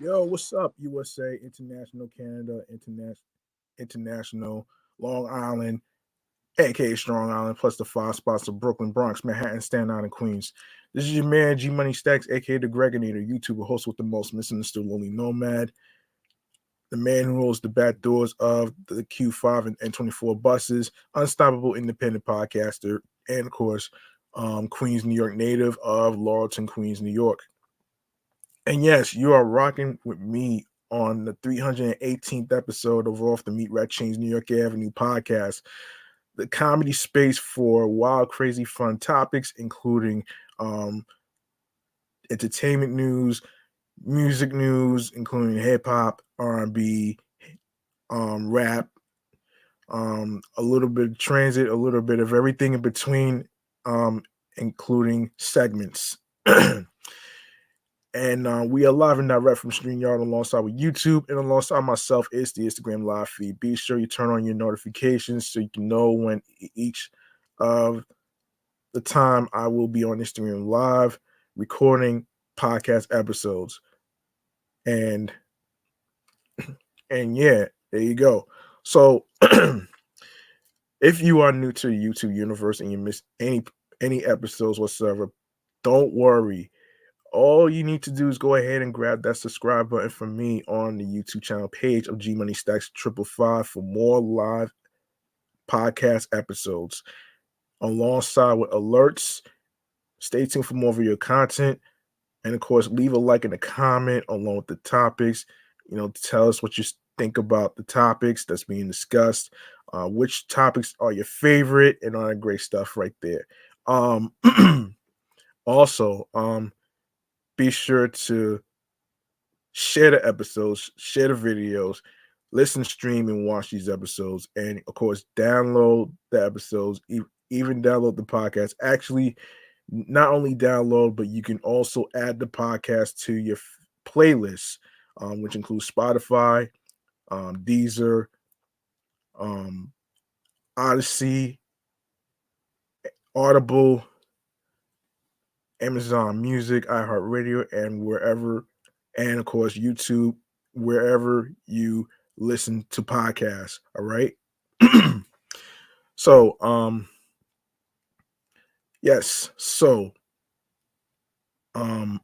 Yo, what's up, USA, International Canada, International Long Island, aka Strong Island, plus the five spots of Brooklyn, Bronx, Manhattan, Staten Island, Queens. This is your man G Money Stacks, aka the Gregonator, YouTuber, host with the most, misunderstood lonely nomad, the man who holds the back doors of the Q5 and N24 buses, unstoppable independent podcaster, and of course, Queens, New York native of Laurelton, Queens, New York. And yes, you are rocking with me on the 318th episode of Off the Meat Rat Chainz New York Avenue podcast, the comedy space for wild, crazy, fun topics, including um, entertainment news, music news, including hip hop, R&B, rap, a little bit of transit, a little bit of everything in between, um, including segments. And we are live and direct from StreamYard alongside with YouTube, and alongside myself is the Instagram live feed. Be sure you turn on your notifications so you can know when each of the time I will be on Instagram live recording podcast episodes. And yeah, there you go. So if you are new to the YouTube universe and you miss any episodes whatsoever, don't worry. All you need to do is go ahead and grab that subscribe button for me on the YouTube channel page of G Money Stacks 555 for more live podcast episodes alongside with alerts. Stay tuned for more video content. And of course, leave a like and a comment along with the topics. Tell us what you think about the topics that's being discussed. Which topics are your favorite, and all that great stuff right there. Um, also, be sure to share the episodes, share the videos, listen, stream, and watch these episodes. And of course, download the episodes, even download the podcast. Actually, not only download, but you can also add the podcast to your playlist, which includes Spotify, Deezer, um, Odyssey, Audible, Amazon Music, iHeartRadio, and wherever, and of course YouTube, wherever you listen to podcasts. All right. So, yes. So, um,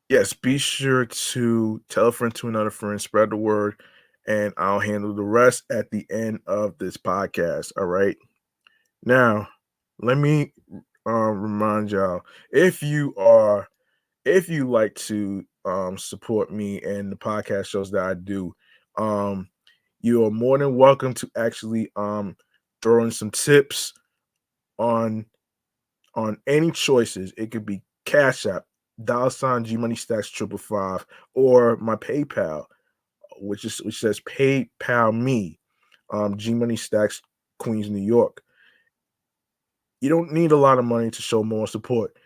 yes. Be sure to tell a friend to another friend, spread the word, and I'll handle the rest at the end of this podcast. All right. Now, let me remind y'all if you like to support me and the podcast shows that I do, um, you are more than welcome to actually throw in some tips on any choices. It could be Cash App, $ G Money Stacks 555, or my PayPal, which says PayPal me, G Money Stacks Queens, New York. You don't need a lot of money to show more support.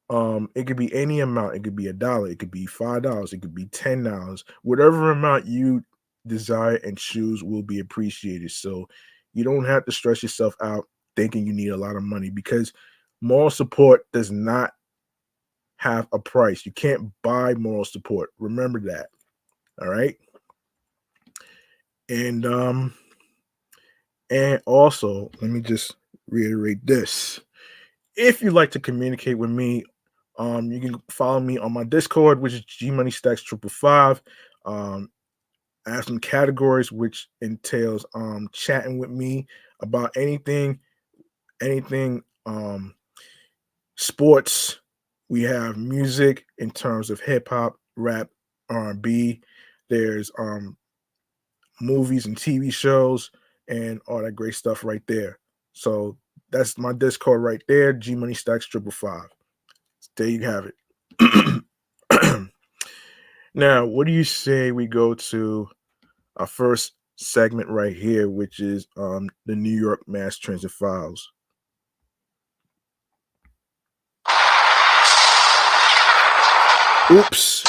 It could be any amount. It could be $1, it could be $5, it could be $10. Whatever amount you desire and choose will be appreciated. So you don't have to stress yourself out thinking you need a lot of money, because moral support does not have a price. You can't buy moral support. Remember that. All right. And also, let me just reiterate this. If you'd like to communicate with me, you can follow me on my Discord, which is G Money Stacks 555. I have some categories which entails chatting with me about anything sports. We have music in terms of hip hop, rap, R&B. There's movies and TV shows and all that great stuff right there. So that's my Discord right there, G Money Stacks 555. There you have it. Now, what do you say we go to our first segment right here, which is the New York Mass Transit Files? Oops.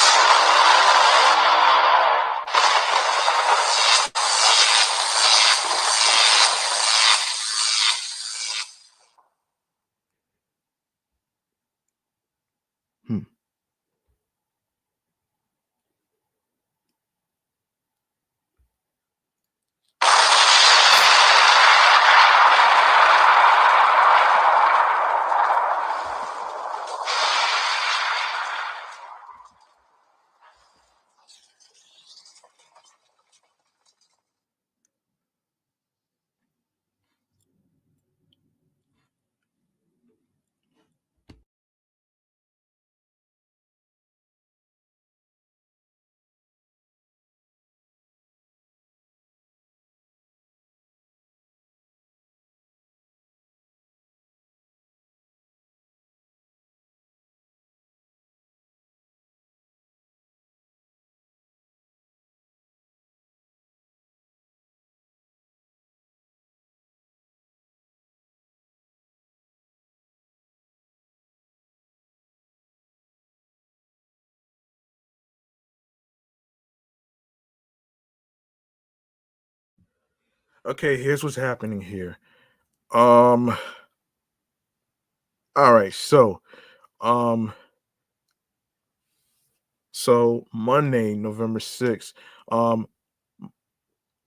Okay, here's what's happening here. Um, all right, um, so Monday, November 6th, um,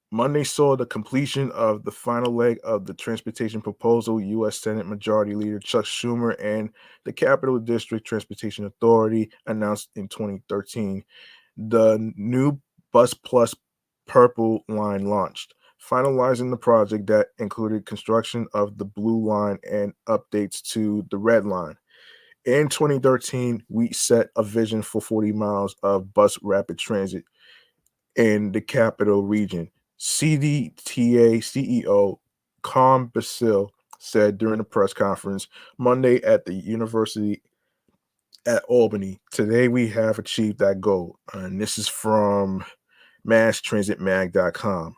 Monday saw the completion of the final leg of the transportation proposal. U.S. Senate Majority Leader Chuck Schumer and the Capital District Transportation Authority announced in 2013 the new Bus Plus Purple Line launched, finalizing the project that included construction of the Blue Line and updates to the Red Line. In 2013, we set a vision for 40 miles of bus rapid transit in the capital region. CDTA CEO Com Basil said during a press conference Monday at the University at Albany, today we have achieved that goal. And this is from masstransitmag.com.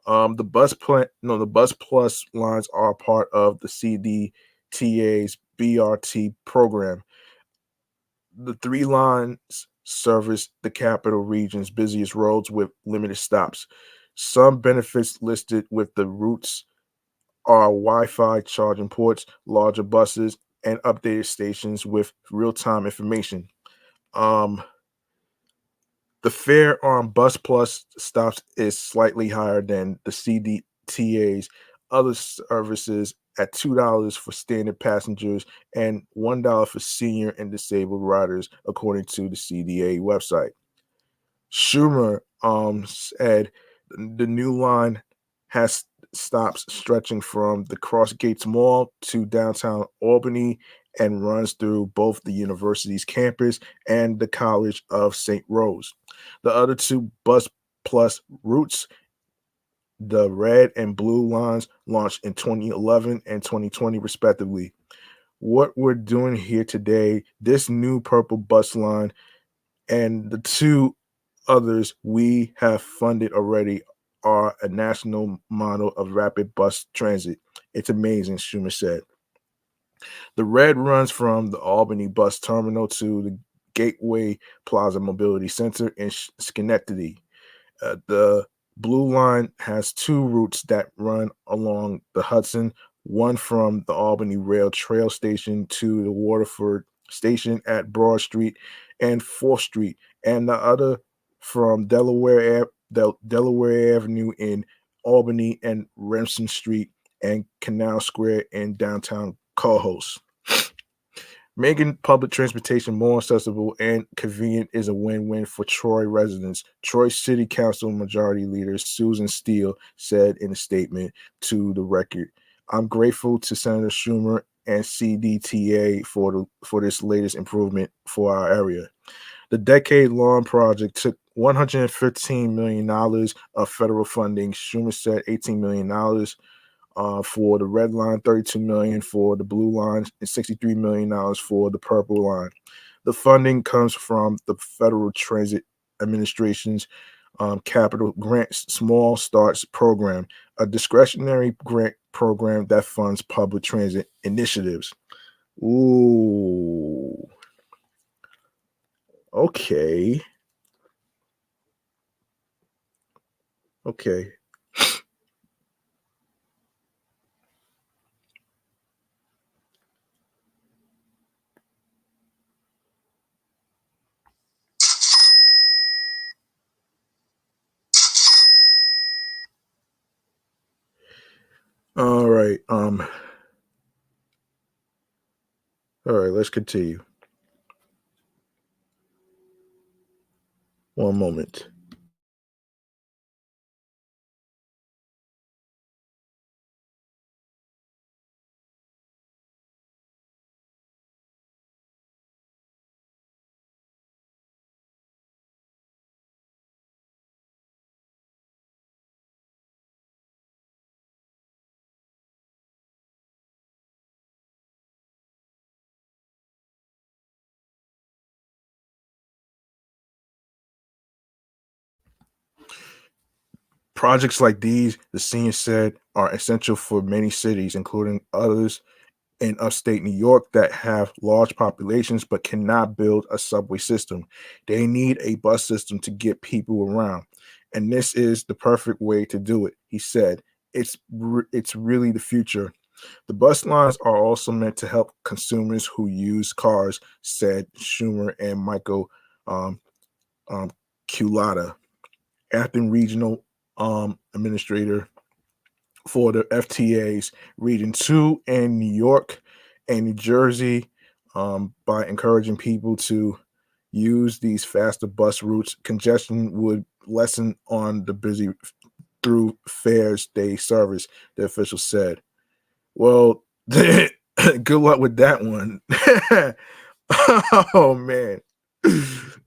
The Bus Plus lines are part of the CDTA's BRT program. The three lines service the capital region's busiest roads with limited stops. Some benefits listed with the routes are Wi-Fi charging ports, larger buses, and updated stations with real-time information. Um, the fare on Bus Plus stops is slightly higher than the CDTA's other services at $2 for standard passengers and $1 for senior and disabled riders, according to the CDA website. Schumer said the new line has stops stretching from the Cross Gates Mall to downtown Albany and runs through both the university's campus and the College of St. Rose. The other two Bus Plus routes, the red and blue lines, launched in 2011 and 2020, respectively. What we're doing here today, this new purple bus line and the two others we have funded already are a national model of rapid bus transit. It's amazing, Schumer said. The red runs from the Albany bus terminal to the Gateway Plaza Mobility Center in Schenectady. The Blue Line has two routes that run along the Hudson, one from the Albany Rail Trail Station to the Waterford Station at Broad Street and 4th Street, and the other from Delaware Avenue in Albany and Remsen Street and Canal Square in downtown Cohoes. Making public transportation more accessible and convenient is a win-win for Troy residents. Troy City Council Majority Leader Susan Steele said in a statement to the record, "I'm grateful to Senator Schumer and CDTA for this latest improvement for our area. The decade-long project took $115 million of federal funding." Schumer said $18 million for the red line, 32 million for the blue line, and $63 million for the purple line. The funding comes from the Federal Transit Administration's Capital Grants Small Starts program, a discretionary grant program that funds public transit initiatives. Ooh, okay, okay. All right. All right, let's continue. One moment. Projects like these, the senior said, are essential for many cities, including others in upstate New York that have large populations but cannot build a subway system. They need a bus system to get people around. And this is the perfect way to do it, he said. It's really the future. The bus lines are also meant to help consumers who use cars, said Schumer and Michael um, um, Culata, acting regional administrator for the FTA's Region 2 in New York and New Jersey. By encouraging people to use these faster bus routes, congestion would lessen on the busy through Fair's Day service, the official said. Well, good luck with that one. Oh man.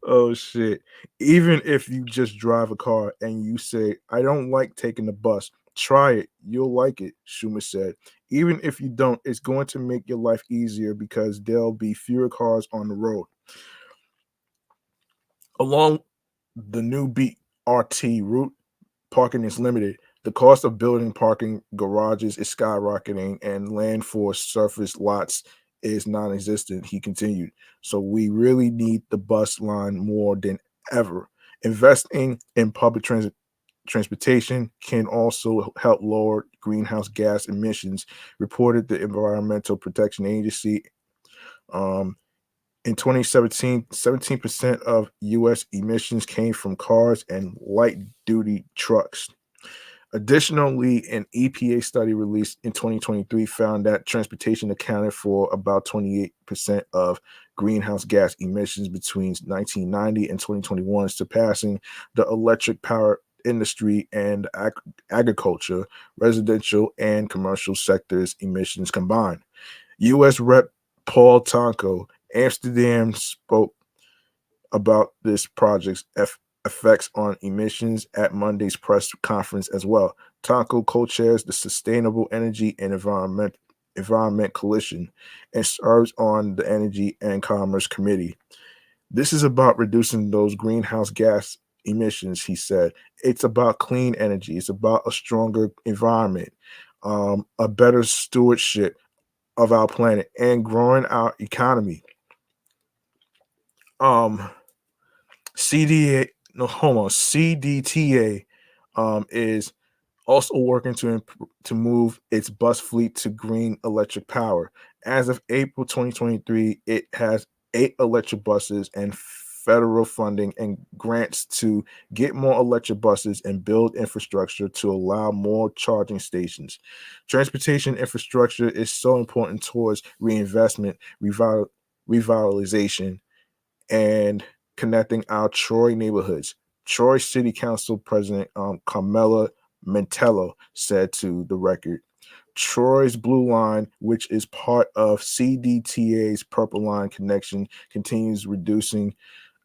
Oh shit. Even if you just drive a car and you say, I don't like taking the bus, try it. You'll like it, Schumer said. Even if you don't, it's going to make your life easier because there'll be fewer cars on the road. Along the new BRT route, parking is limited. The cost of building parking garages is skyrocketing, and land for surface lots is non existent, he continued. So we really need the bus line more than ever. Investing in public transportation can also help lower greenhouse gas emissions, reported the Environmental Protection Agency. Um, in 2017, 17% of U.S. emissions came from cars and light duty trucks. Additionally, an EPA study released in 2023 found that transportation accounted for about 28% of greenhouse gas emissions between 1990 and 2021, surpassing the electric power industry and agriculture, residential, and commercial sectors emissions combined. U.S. Rep. Paul Tonko, Amsterdam, spoke about this project's effects on emissions at Monday's press conference as well. Tonko co-chairs the Sustainable Energy and Environment Coalition and serves on the Energy and Commerce Committee. This is about reducing those greenhouse gas emissions, he said. It's about clean energy. It's about a stronger environment, a better stewardship of our planet, and growing our economy. Um, CDA, no, hold on, CDTA is also working to move its bus fleet to green electric power. As of April 2023, it has 8 electric buses and federal funding and grants to get more electric buses and build infrastructure to allow more charging stations. Transportation infrastructure is so important towards reinvestment, revitalization, and connecting our Troy neighborhoods. Troy City Council President Carmela Mentello said to the record, Troy's Blue Line, which is part of CDTA's Purple Line connection, continues reducing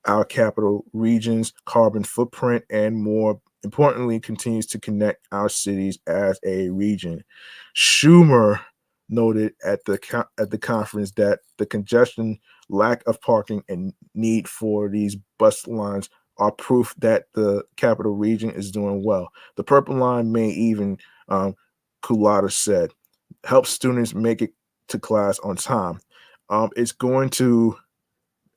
our capital region's carbon footprint and, more importantly, continues to connect our cities as a region. Schumer noted at the conference that the congestion, lack of parking, and need for these bus lines are proof that the capital region is doing well. The Purple Line may even, Kulata said, help students make it to class on time. It's going to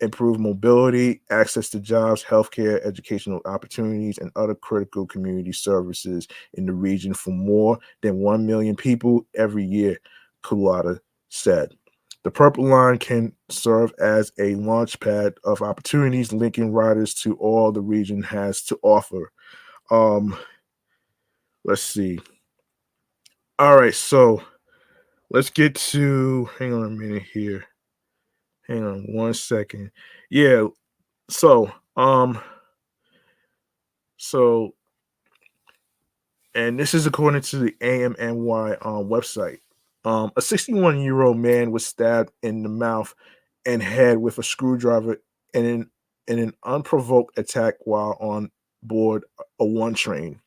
improve mobility, access to jobs, healthcare, educational opportunities, and other critical community services in the region for more than 1 million people every year, Kulata said. The Purple Line can serve as a launchpad of opportunities linking riders to all the region has to offer. Um, let's see. All right, so let's get to, hang on a minute here. Hang on 1 second. Yeah, so so and this is according to the AMNY website. A 61-year-old man was stabbed in the mouth and head with a screwdriver in an unprovoked attack while on board a one train.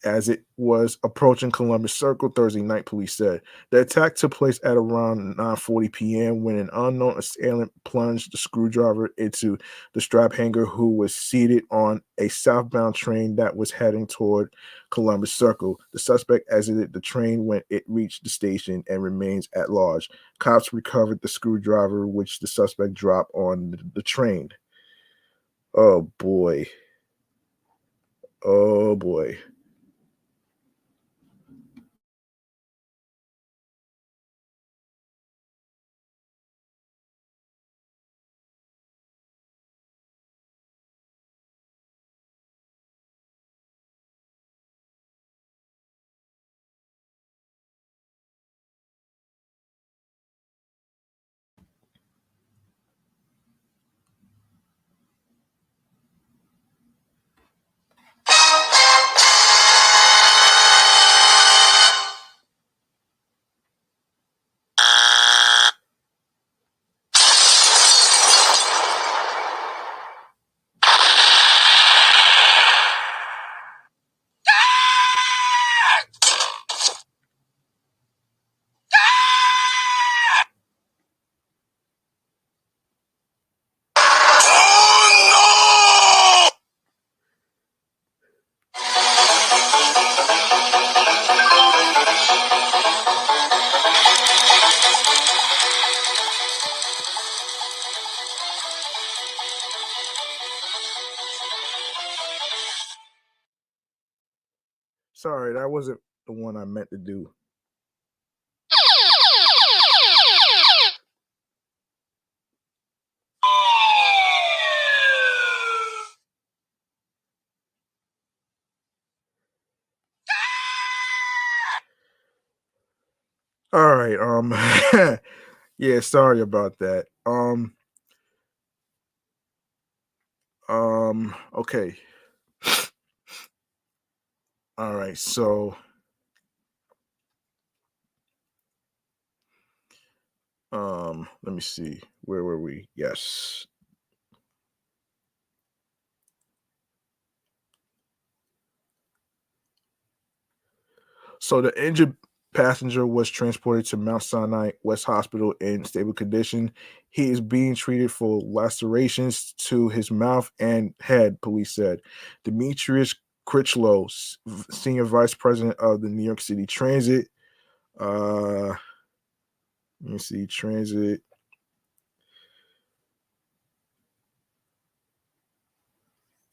As it was approaching Columbus Circle Thursday night, police said. The attack took place at around 9:40 p.m. when an unknown assailant plunged the screwdriver into the strap hanger who was seated on a southbound train that was heading toward Columbus Circle. The suspect exited the train when it reached the station and remains at large. Cops recovered the screwdriver, which the suspect dropped on the train. Oh boy. Oh boy. that wasn't the one I meant to do. All right. Yeah, sorry about that. Okay. All right. So, let me see. Where were we? Yes. So the injured passenger was transported to Mount Sinai West Hospital in stable condition. He is being treated for lacerations to his mouth and head, police said. Demetrius Critchlow, senior vice president of the New York City Transit, let me see, Transit.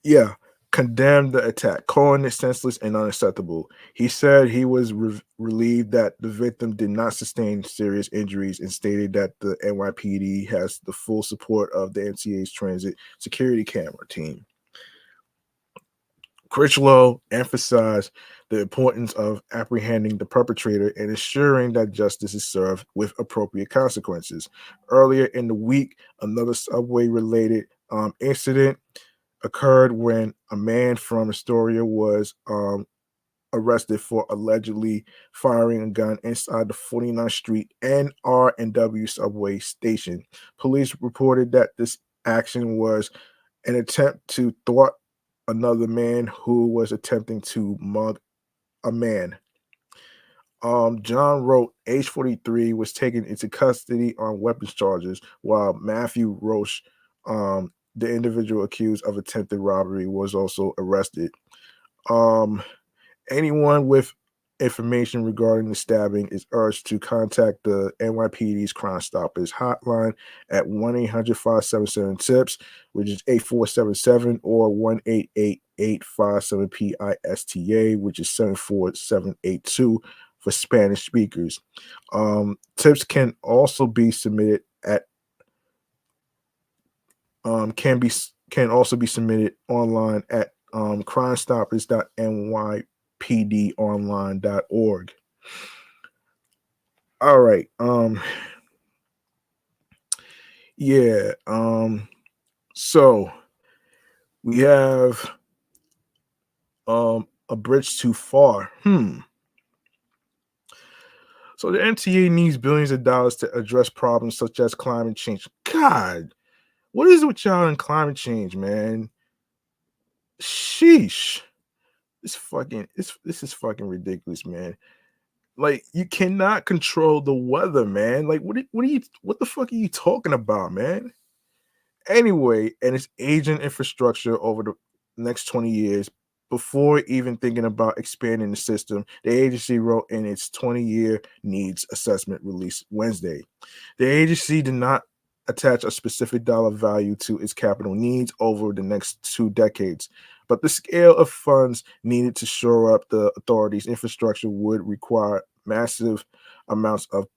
Yeah, condemned the attack, calling it senseless and unacceptable. He said he was relieved that the victim did not sustain serious injuries and stated that the NYPD has the full support of the MTA's transit security camera team. Critchlow emphasized the importance of apprehending the perpetrator and ensuring that justice is served with appropriate consequences. Earlier in the week, another subway related incident occurred when a man from Astoria was arrested for allegedly firing a gun inside the 49th Street NR and W subway station. Police reported that this action was an attempt to thwart another man who was attempting to mug a man. John Roach, age 43, was taken into custody on weapons charges, while Matthew Roche, the individual accused of attempted robbery, was also arrested. Um, Anyone with information regarding the stabbing is urged to contact the NYPD's Crime Stoppers hotline at 1-800-577-TIPS, which is 8477, or 1-888-57-PISTA, which is 74782 for Spanish speakers. Tips can also be submitted at can also be submitted online at crimestoppers.nypdonline.org. All right. Yeah. So we have a bridge too far. So the MTA needs billions of dollars to address problems such as climate change. God, what is it with y'all and climate change, man? Sheesh. This is fucking ridiculous, man. Like, you cannot control the weather, man. Like, what the fuck are you talking about, man? Anyway, and its aging infrastructure over the next 20 years. Before even thinking about expanding the system, the agency wrote in its 20-year needs assessment released Wednesday. The agency did not attach a specific dollar value to its capital needs over the next 2 decades, but the scale of funds needed to shore up the authority's infrastructure would require massive amounts of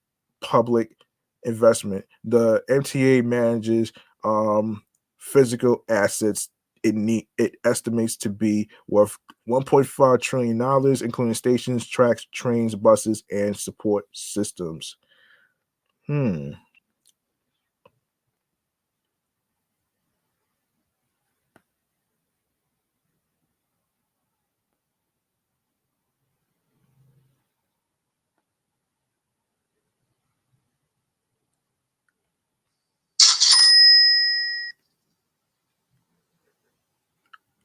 public investment. The MTA manages physical assets it estimates to be worth $1.5 trillion, including stations, tracks, trains, buses, and support systems. Hmm.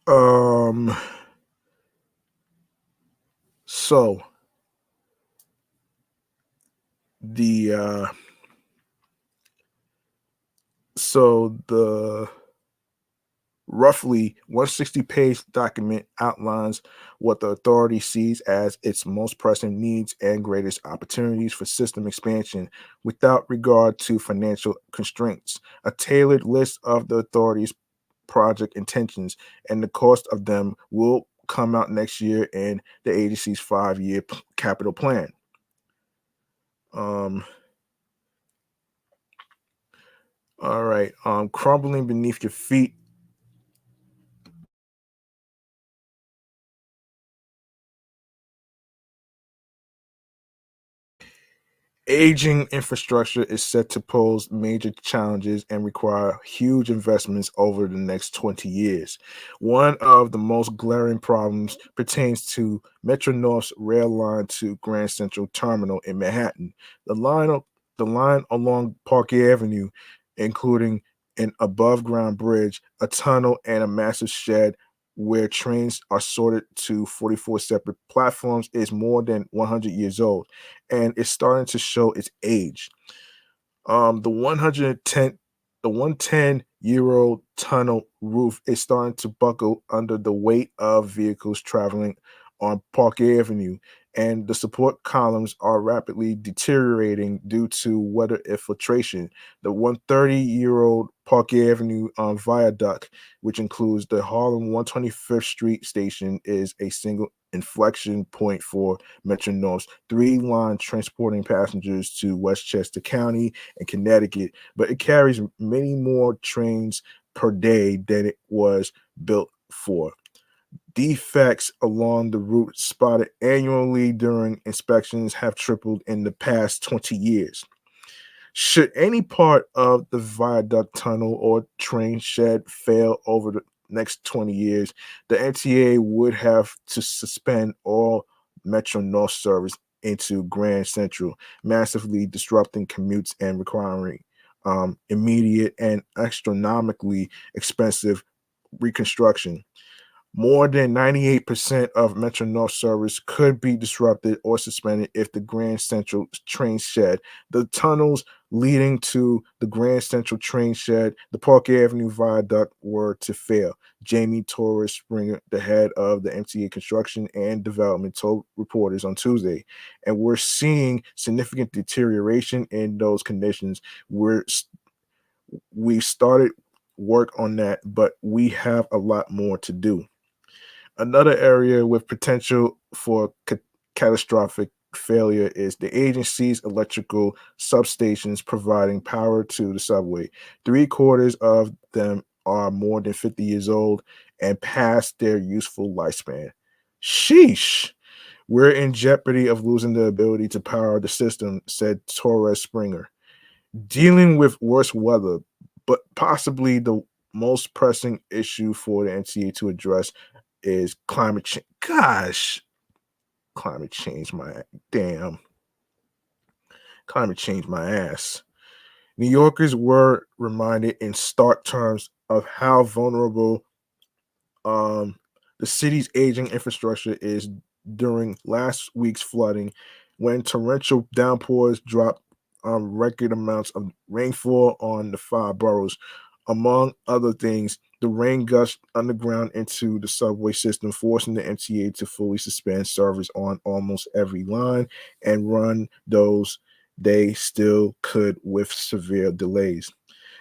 Um. So the the roughly 160-page document outlines what the authority sees as its most pressing needs and greatest opportunities for system expansion without regard to financial constraints. A tailored list of the authority's project intentions and the cost of them will come out next year in the agency's 5-year capital plan. All right. Crumbling beneath your feet. Aging infrastructure is set to pose major challenges and require huge investments over the next 20 years. One of the most glaring problems pertains to Metro North's rail line to Grand Central Terminal in Manhattan. The line along Park Avenue, including an above ground bridge, a tunnel, and a massive shed where trains are sorted to 44 separate platforms, is more than 100 years old and it's starting to show its age. The 110-year-old tunnel roof is starting to buckle under the weight of vehicles traveling on Park Avenue, and the support columns are rapidly deteriorating due to weather infiltration. The 130-year-old Park Avenue viaduct, which includes the Harlem 125th Street station, is a single inflection point for Metro North's 3-line transporting passengers to Westchester County and Connecticut, but it carries many more trains per day than it was built for. Defects along the route spotted annually during inspections have tripled in the past 20 years. Should any part of the viaduct, tunnel, or train shed fail over the next 20 years, the MTA would have to suspend all Metro North service into Grand Central, massively disrupting commutes and requiring immediate and astronomically expensive reconstruction. More than 98% of Metro North service could be disrupted or suspended if the Grand Central train shed, the tunnels leading to the Grand Central train shed, the Park Avenue viaduct were to fail. Jamie Torres Springer, the head of the MTA Construction and Development, told reporters on Tuesday. And we're seeing significant deterioration in those conditions. We started work on that, but we have a lot more to do. Another area with potential for catastrophic failure is the agency's electrical substations providing power to the subway. Three-quarters of them are more than 50 years old and past their useful lifespan. Sheesh. We're in jeopardy of losing the ability to power the system, said Torres Springer. Dealing with worse weather, but possibly the most pressing issue for the NCA to address is climate change. Gosh, climate change my damn. Climate change my ass. New Yorkers were reminded in stark terms of how vulnerable um, the city's aging infrastructure is during last week's flooding when torrential downpours dropped record amounts of rainfall on the 5 boroughs. Among other things, the rain gushed underground into the subway system, forcing the MTA to fully suspend service on almost every line and run those they still could with severe delays.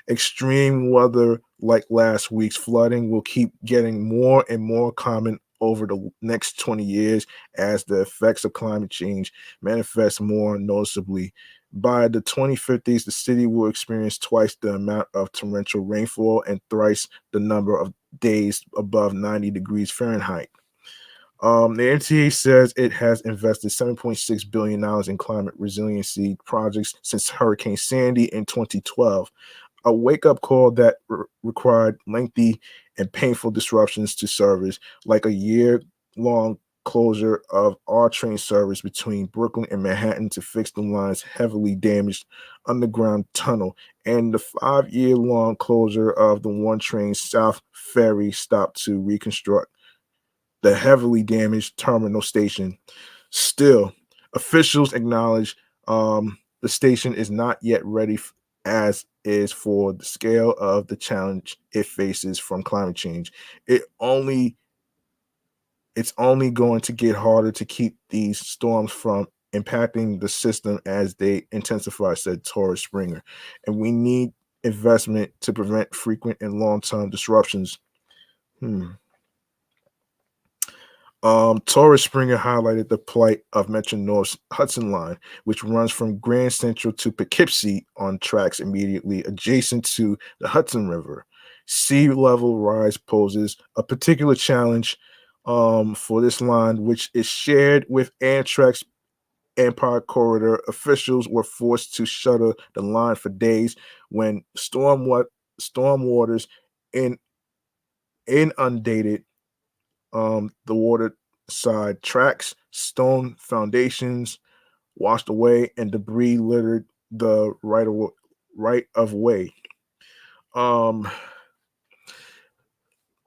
Extreme weather like last week's flooding will keep getting more and more common over the next 20 years as the effects of climate change manifest more noticeably. By the 2050s, the city will experience twice the amount of torrential rainfall and thrice the number of days above 90 degrees Fahrenheit. The NTA says it has invested $7.6 billion in climate resiliency projects since Hurricane Sandy in 2012, a wake-up call that required lengthy and painful disruptions to service, like a year-long closure of all train service between Brooklyn and Manhattan to fix the line's heavily damaged underground tunnel, and the 5-year-long closure of the one train South Ferry stop to reconstruct the heavily damaged terminal station. Still, officials acknowledge the station is not yet ready as is for the scale of the challenge it faces from climate change. It's only going to get harder to keep these storms from impacting the system as they intensify, said Torres Springer. And we need investment to prevent frequent and long-term disruptions. Torres Springer highlighted the plight of Metro North's Hudson Line, which runs from Grand Central to Poughkeepsie on tracks immediately adjacent to the Hudson River. Sea level rise poses a particular challenge for this line, which is shared with Amtrak's Empire Corridor. Officials were forced to shutter the line for days when storm waters in, inundated the waterside tracks, stone foundations washed away, and debris littered the right of way. Um,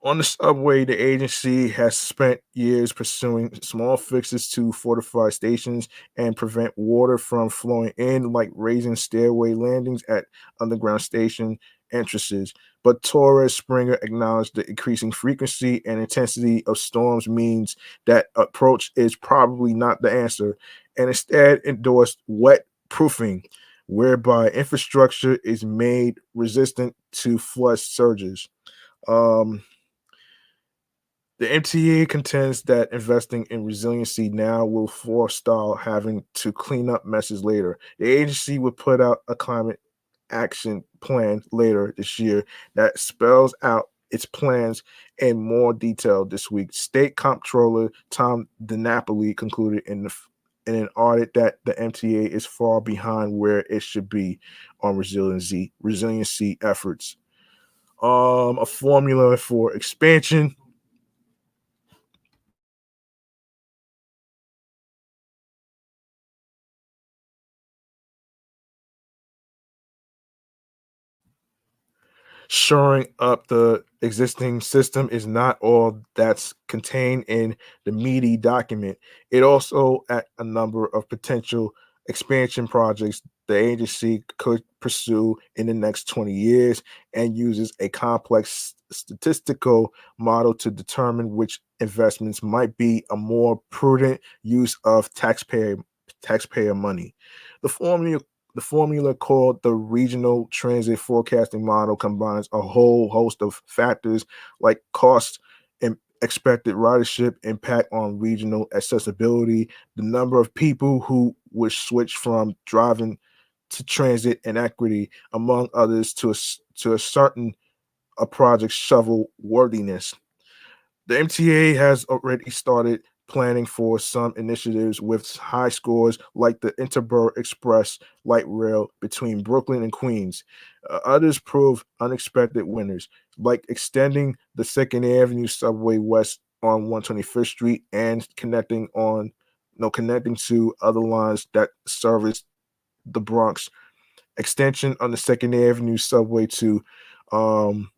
on the subway, the agency has spent years pursuing small fixes to fortify stations and prevent water from flowing in, like raising stairway landings at underground station entrances. But Torres Springer acknowledged the increasing frequency and intensity of storms means that approach is probably not the answer, and instead endorsed wet proofing, whereby infrastructure is made resistant to flood surges. Um, the MTA contends that investing in resiliency now will forestall having to clean up messes later. The agency would put out a climate action plan later this year that spells out its plans in more detail this week. State Comptroller Tom DiNapoli concluded in an audit that the MTA is far behind where it should be on resiliency efforts. A formula for expansion. Shoring up the existing system is not all that's contained in the meaty document. It also at a number of potential expansion projects the agency could pursue in the next 20 years and uses a complex statistical model to determine which investments might be a more prudent use of taxpayer money. The formula the formula called the Regional Transit Forecasting Model combines a whole host of factors like cost and expected ridership impact on regional accessibility, the number of people who would switch from driving to transit, and equity, among others, to a certain a project's shovel worthiness. The MTA has already started planning for some initiatives with high scores like the Interborough Express light rail between Brooklyn and Queens. Others prove unexpected winners, like extending the Second Avenue subway west on 125th Street and connecting to other lines that service the Bronx. Extension on the Second Avenue subway to um,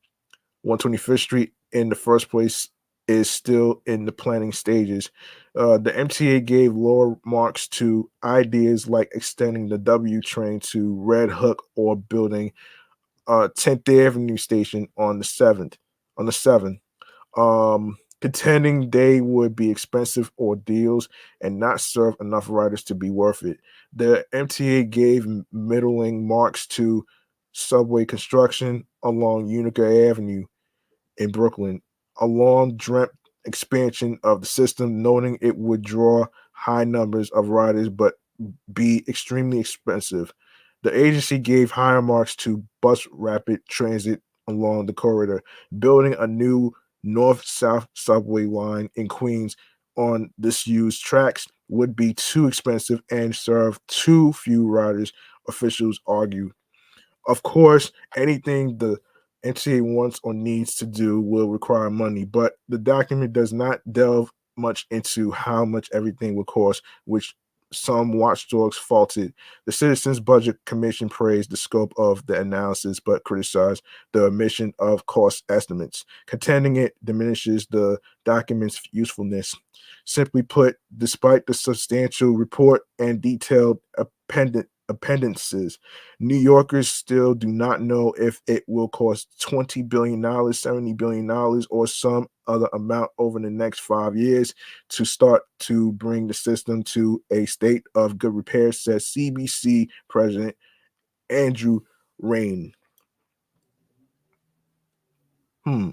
125th Street in the first place is still in the planning stages. The MTA gave lower marks to ideas like extending the W train to Red Hook or building a 10th Avenue station on the 7th, contending they would be expensive ordeals and not serve enough riders to be worth it. The MTA gave middling marks to subway construction along Utica Avenue in Brooklyn, a long dreamt expansion of the system, noting it would draw high numbers of riders but be extremely expensive. The agency gave higher marks to bus rapid transit along the corridor, building a new north south subway line in Queens on disused tracks would be too expensive and serve too few riders, officials argue. Of course, anything the NCAA wants or needs to do will require money, but the document does not delve much into how much everything will cost, which some watchdogs faulted. The Citizens Budget Commission praised the scope of the analysis, but criticized the omission of cost estimates, contending it diminishes the document's usefulness. Simply put, despite the substantial report and detailed appendices, New Yorkers still do not know if it will cost $20 billion, $70 billion, or some other amount over the next 5 years to start to bring the system to a state of good repair, says CBC President Andrew Rain. Hmm.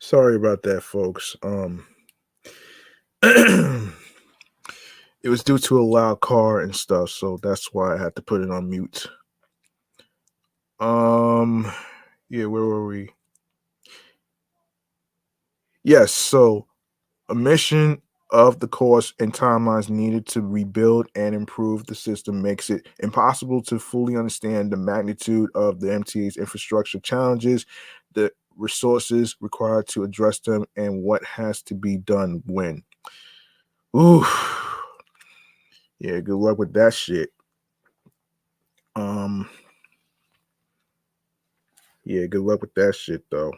Sorry about that, folks. It was due to a loud car and stuff, so that's why I had to put it on mute. Yeah, where were we? Yes, so a mission of the course and timelines needed to rebuild and improve the system makes it impossible to fully understand the magnitude of the MTA's infrastructure challenges, the resources required to address them, and what has to be done when. Ooh, yeah, good luck with that shit. Um, yeah, good luck with that shit though.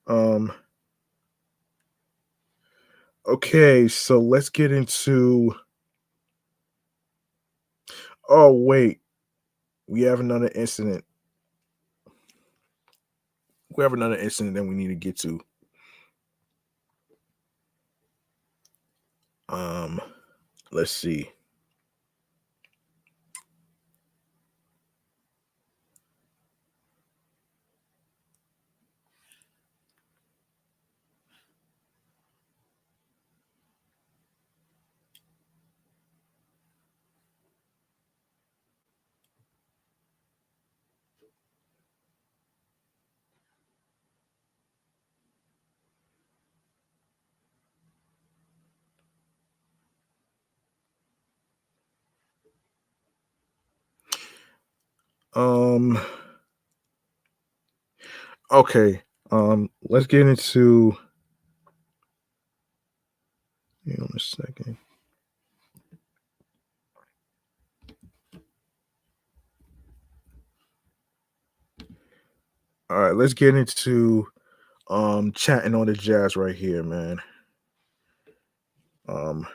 Um, okay, so let's get into. Oh wait, we have another incident. We have another incident that we need to get to. Um, let's see. Um, okay. Let's get into. Hang on a second. All right, let's get into chatting on the jazz right here, man. Um,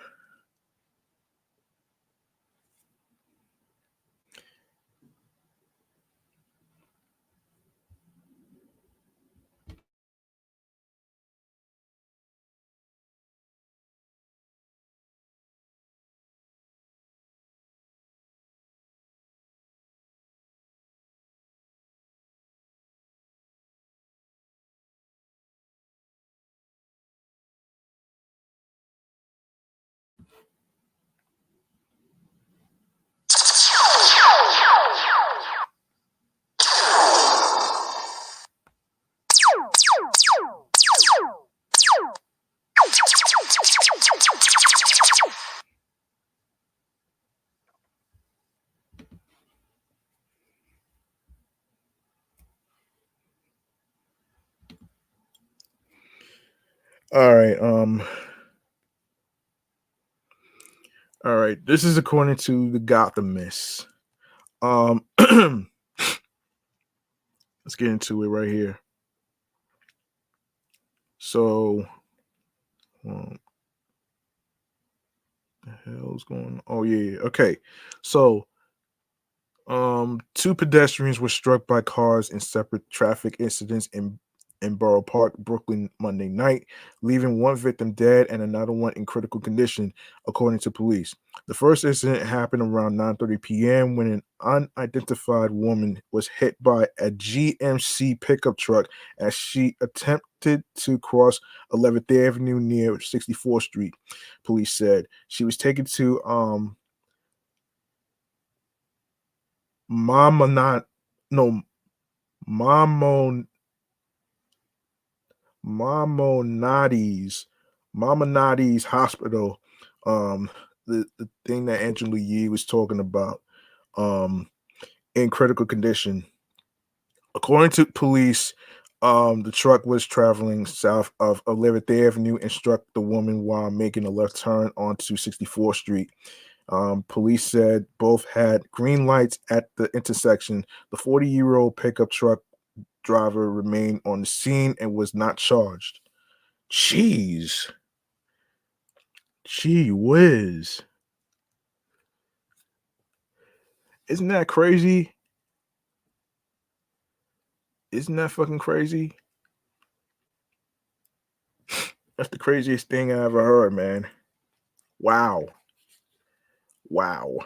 all right. All right. This is according to the Gothamist. Let's get into it right here. So, the hell's going on? Oh yeah. Okay. So, two pedestrians were struck by cars in separate traffic incidents in Borough Park, Brooklyn, Monday night, leaving one victim dead and another one in critical condition, according to police. The first incident happened around 9:30 p.m. when an unidentified woman was hit by a GMC pickup truck as she attempted to cross 11th Avenue near 64th Street. Police said she was taken to Mama not no Mamo Mamonati's Mamonati's hospital. The thing that Angela Yee was talking about, um, in critical condition. According to police, the truck was traveling south of 11th Avenue and struck the woman while making a left turn onto 64th Street. Police said both had green lights at the intersection. The 40-year-old pickup truck driver remained on the scene and was not charged. Jeez. Gee whiz. Isn't that crazy? Isn't that fucking crazy? That's the craziest thing I ever heard, man. Wow. Wow.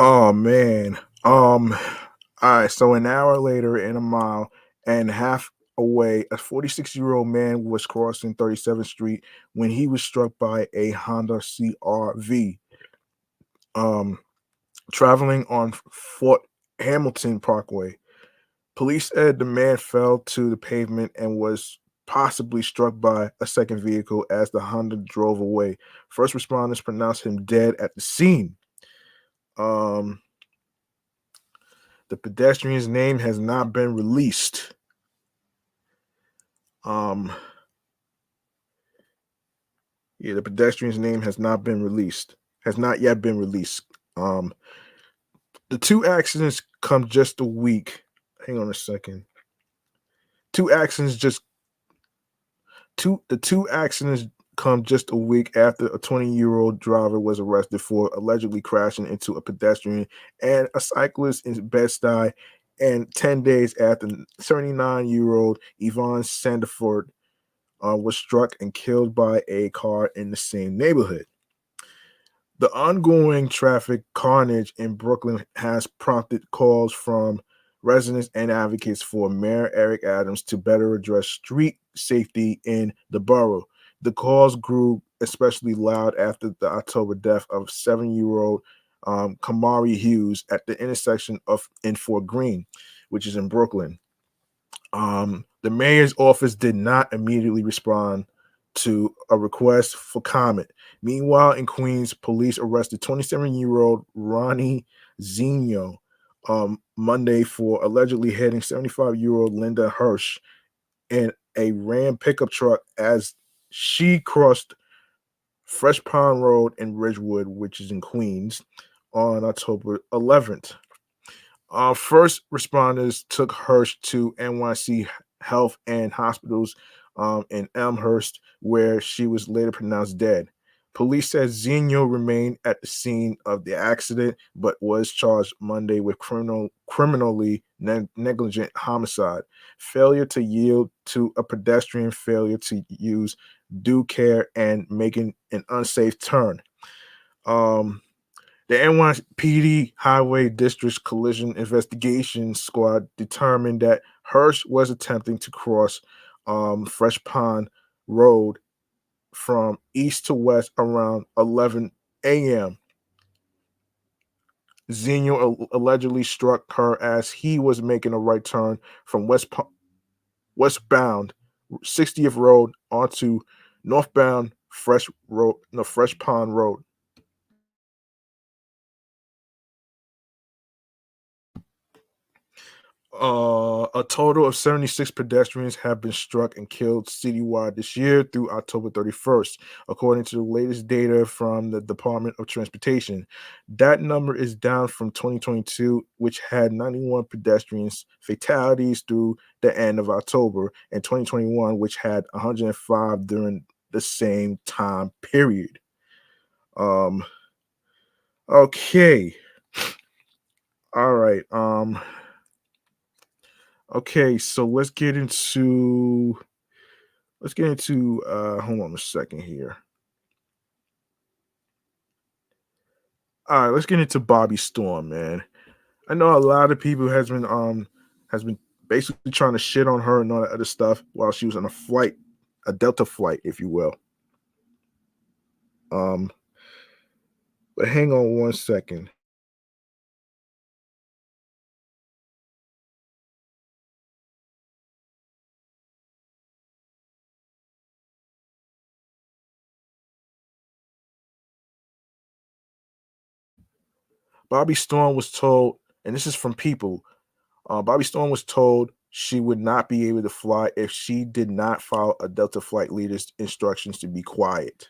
Oh man. All right, so an hour later, in a mile and a half away, a 46-year-old man was crossing 37th Street when he was struck by a Honda CRV, um, traveling on Fort Hamilton Parkway. Police said the man fell to the pavement and was possibly struck by a second vehicle as the Honda drove away. First responders pronounced him dead at the scene. Um, the pedestrian's name has not been released. Um, yeah, the pedestrian's name has not been released. Has not yet been released. Um, the two accidents come just a week. Hang on a second. Two accidents just two accidents come just a week after a 20-year-old driver was arrested for allegedly crashing into a pedestrian and a cyclist in Bed-Stuy, and 10 days after 79-year-old Yvonne Sandiford was struck and killed by a car in the same neighborhood. The ongoing traffic carnage in Brooklyn has prompted calls from residents and advocates for Mayor Eric Adams to better address street safety in the borough. The calls grew especially loud after the October death of 7-year-old Kamari Hughes at the intersection of in Fort Greene, which is in Brooklyn. The mayor's office did not immediately respond to a request for comment. Meanwhile, in Queens, police arrested 27-year-old Ronnie Zeno Monday for allegedly hitting 75-year-old Linda Hirsch in a Ram pickup truck as she crossed Fresh Pond Road in Ridgewood, which is in Queens, on October 11th. First responders took Hirsch to NYC Health and Hospitals in Elmhurst, where she was later pronounced dead. Police said Zeno remained at the scene of the accident, but was charged Monday with criminally negligent homicide, failure to yield to a pedestrian, failure to use due care, and making an unsafe turn. Um, the NYPD Highway District's Collision Investigation Squad determined that Hirsch was attempting to cross Fresh Pond Road from east to west around 11 a.m. Zeno allegedly struck her as he was making a right turn from westbound 60th Road onto northbound Fresh Pond Road. A total of 76 pedestrians have been struck and killed citywide this year through October 31st, according to the latest data from the Department of Transportation. That number is down from 2022, which had 91 pedestrians fatalities through the end of October, and 2021, which had 105 during the same time period. Um, okay. All right. Okay, so let's get into hold on a second here. All right, let's get into Bobbi Storm, man. I know a lot of people has been basically trying to shit on her and all that other stuff while she was on a flight, a Delta flight, if you will. Um, but hang on one second. Bobbi Storm was told, and this is from people, Bobbi Storm was told she would not be able to fly if she did not follow a Delta flight leader's instructions to be quiet.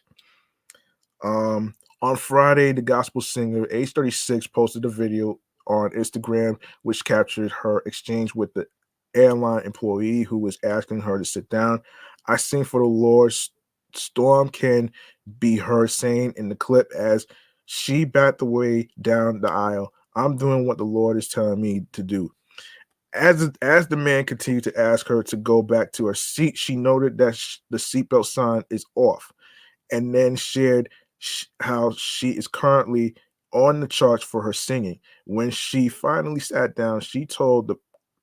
On Friday, the gospel singer, age 36, posted a video on Instagram which captured her exchange with the airline employee who was asking her to sit down. "I sing for the Lord," Storm can be heard saying in the clip as she backed away down the aisle. "I'm doing what the Lord is telling me to do." As the man continued to ask her to go back to her seat, she noted that the seatbelt sign is off, and then shared how she is currently on the charts for her singing. When she finally sat down, she told the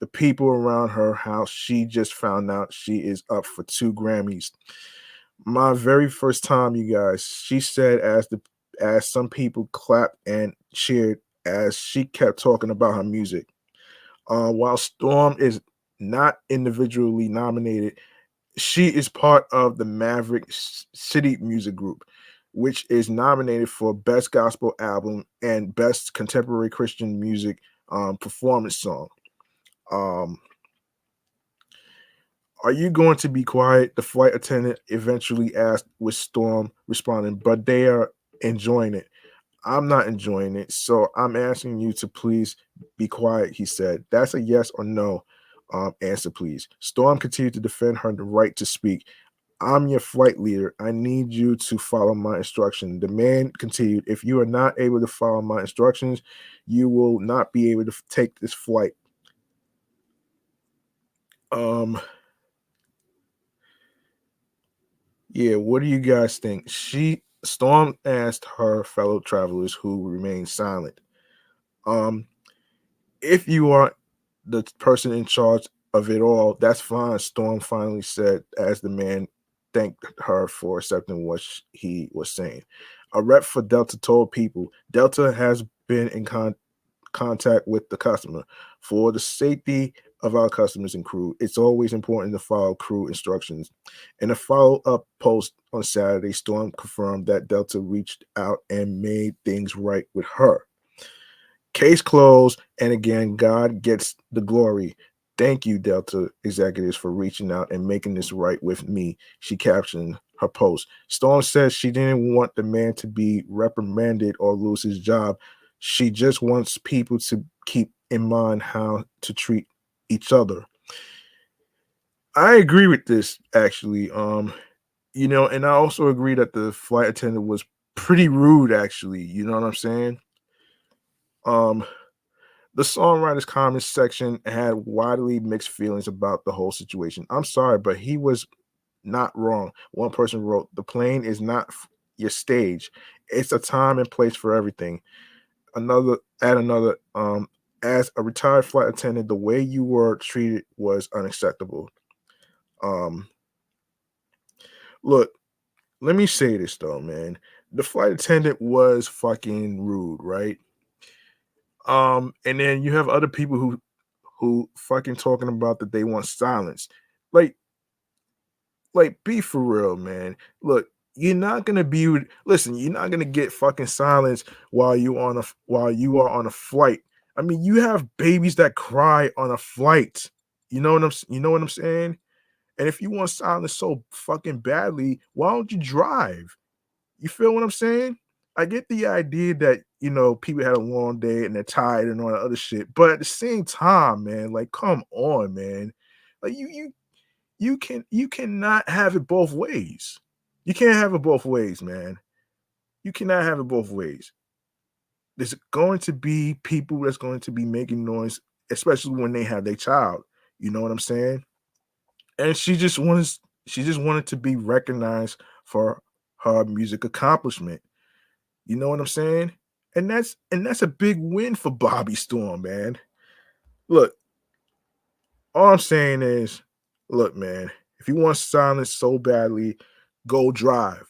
people around her how she just found out she is up for 2 Grammys. My very first time, you guys, she said as some people clapped and cheered as she kept talking about her music. While Storm is not individually nominated, she is part of the Maverick City Music Group, which is nominated for Best Gospel Album and Best Contemporary Christian Music Performance Song. Um, are you going to be quiet? The flight attendant eventually asked, with Storm responding, but they are enjoying it. I'm not enjoying it, so I'm asking you to please be quiet, he said. That's a yes or no answer, please. Storm continued to defend her right to speak. I'm your flight leader. I need you to follow my instruction. The man continued, if you are not able to follow my instructions, you will not be able to take this flight. Yeah, what do you guys think? Storm asked her fellow travelers who remained silent. Um, if you are the person in charge of it all, that's fine, Storm finally said as the man thanked her for accepting what he was saying. A rep for Delta told people Delta has been in contact with the customer. For the safety of our customers and crew, it's always important to follow crew instructions. In a follow-up post on Saturday, Storm confirmed that Delta reached out and made things right with her. Case closed, and again, God gets the glory. Thank you, Delta executives, for reaching out and making this right with me, she captioned her post. Storm says she didn't want the man to be reprimanded or lose his job. She just wants people to keep in mind how to treat each other. I agree with this, actually. And I also agree that the flight attendant was pretty rude, actually. You know what I'm saying? Um, The songwriters' comments section had widely mixed feelings about the whole situation. I'm sorry, but he was not wrong. One person wrote, the plane is not your stage. It's a time and place for everything. Another, as a retired flight attendant, the way you were treated was unacceptable. Um, Look, let me say this though, man. The flight attendant was fucking rude, right? And then you have other people who fucking talking about that they want silence. Like, be for real, man. Look, you're not gonna get fucking silence while you are on a flight. I mean, you have babies that cry on a flight. You know what I'm saying? And if you want silence so fucking badly, why don't you drive? You feel what I'm saying? I get the idea that, people had a long day and they're tired and all that other shit, but at the same time, man, like, come on, man. Like, you cannot have it both ways. You can't have it both ways, man. You cannot have it both ways. There's going to be people that's going to be making noise, especially when they have their child. You know what I'm saying? And she just wanted to be recognized for her music accomplishment. You know what I'm saying? And that's a big win for Bobbi Storm, man. Look, all I'm saying is, look, man, if you want silence so badly, go drive.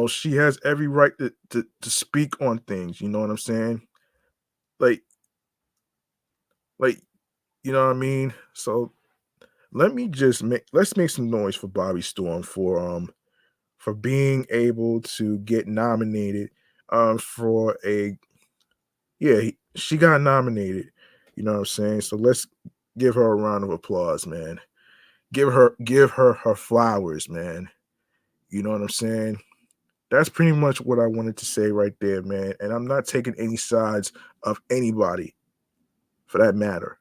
She has every right to speak on things. You know what I'm saying? Like, like, you know what I mean? So let's make some noise for Bobbi Storm for being able to get nominated for a yeah, she got nominated. You know what I'm saying? So let's give her a round of applause, man. Give her her flowers, man. You know what I'm saying? That's pretty much what I wanted to say right there, man. And I'm not taking any sides of anybody for that matter.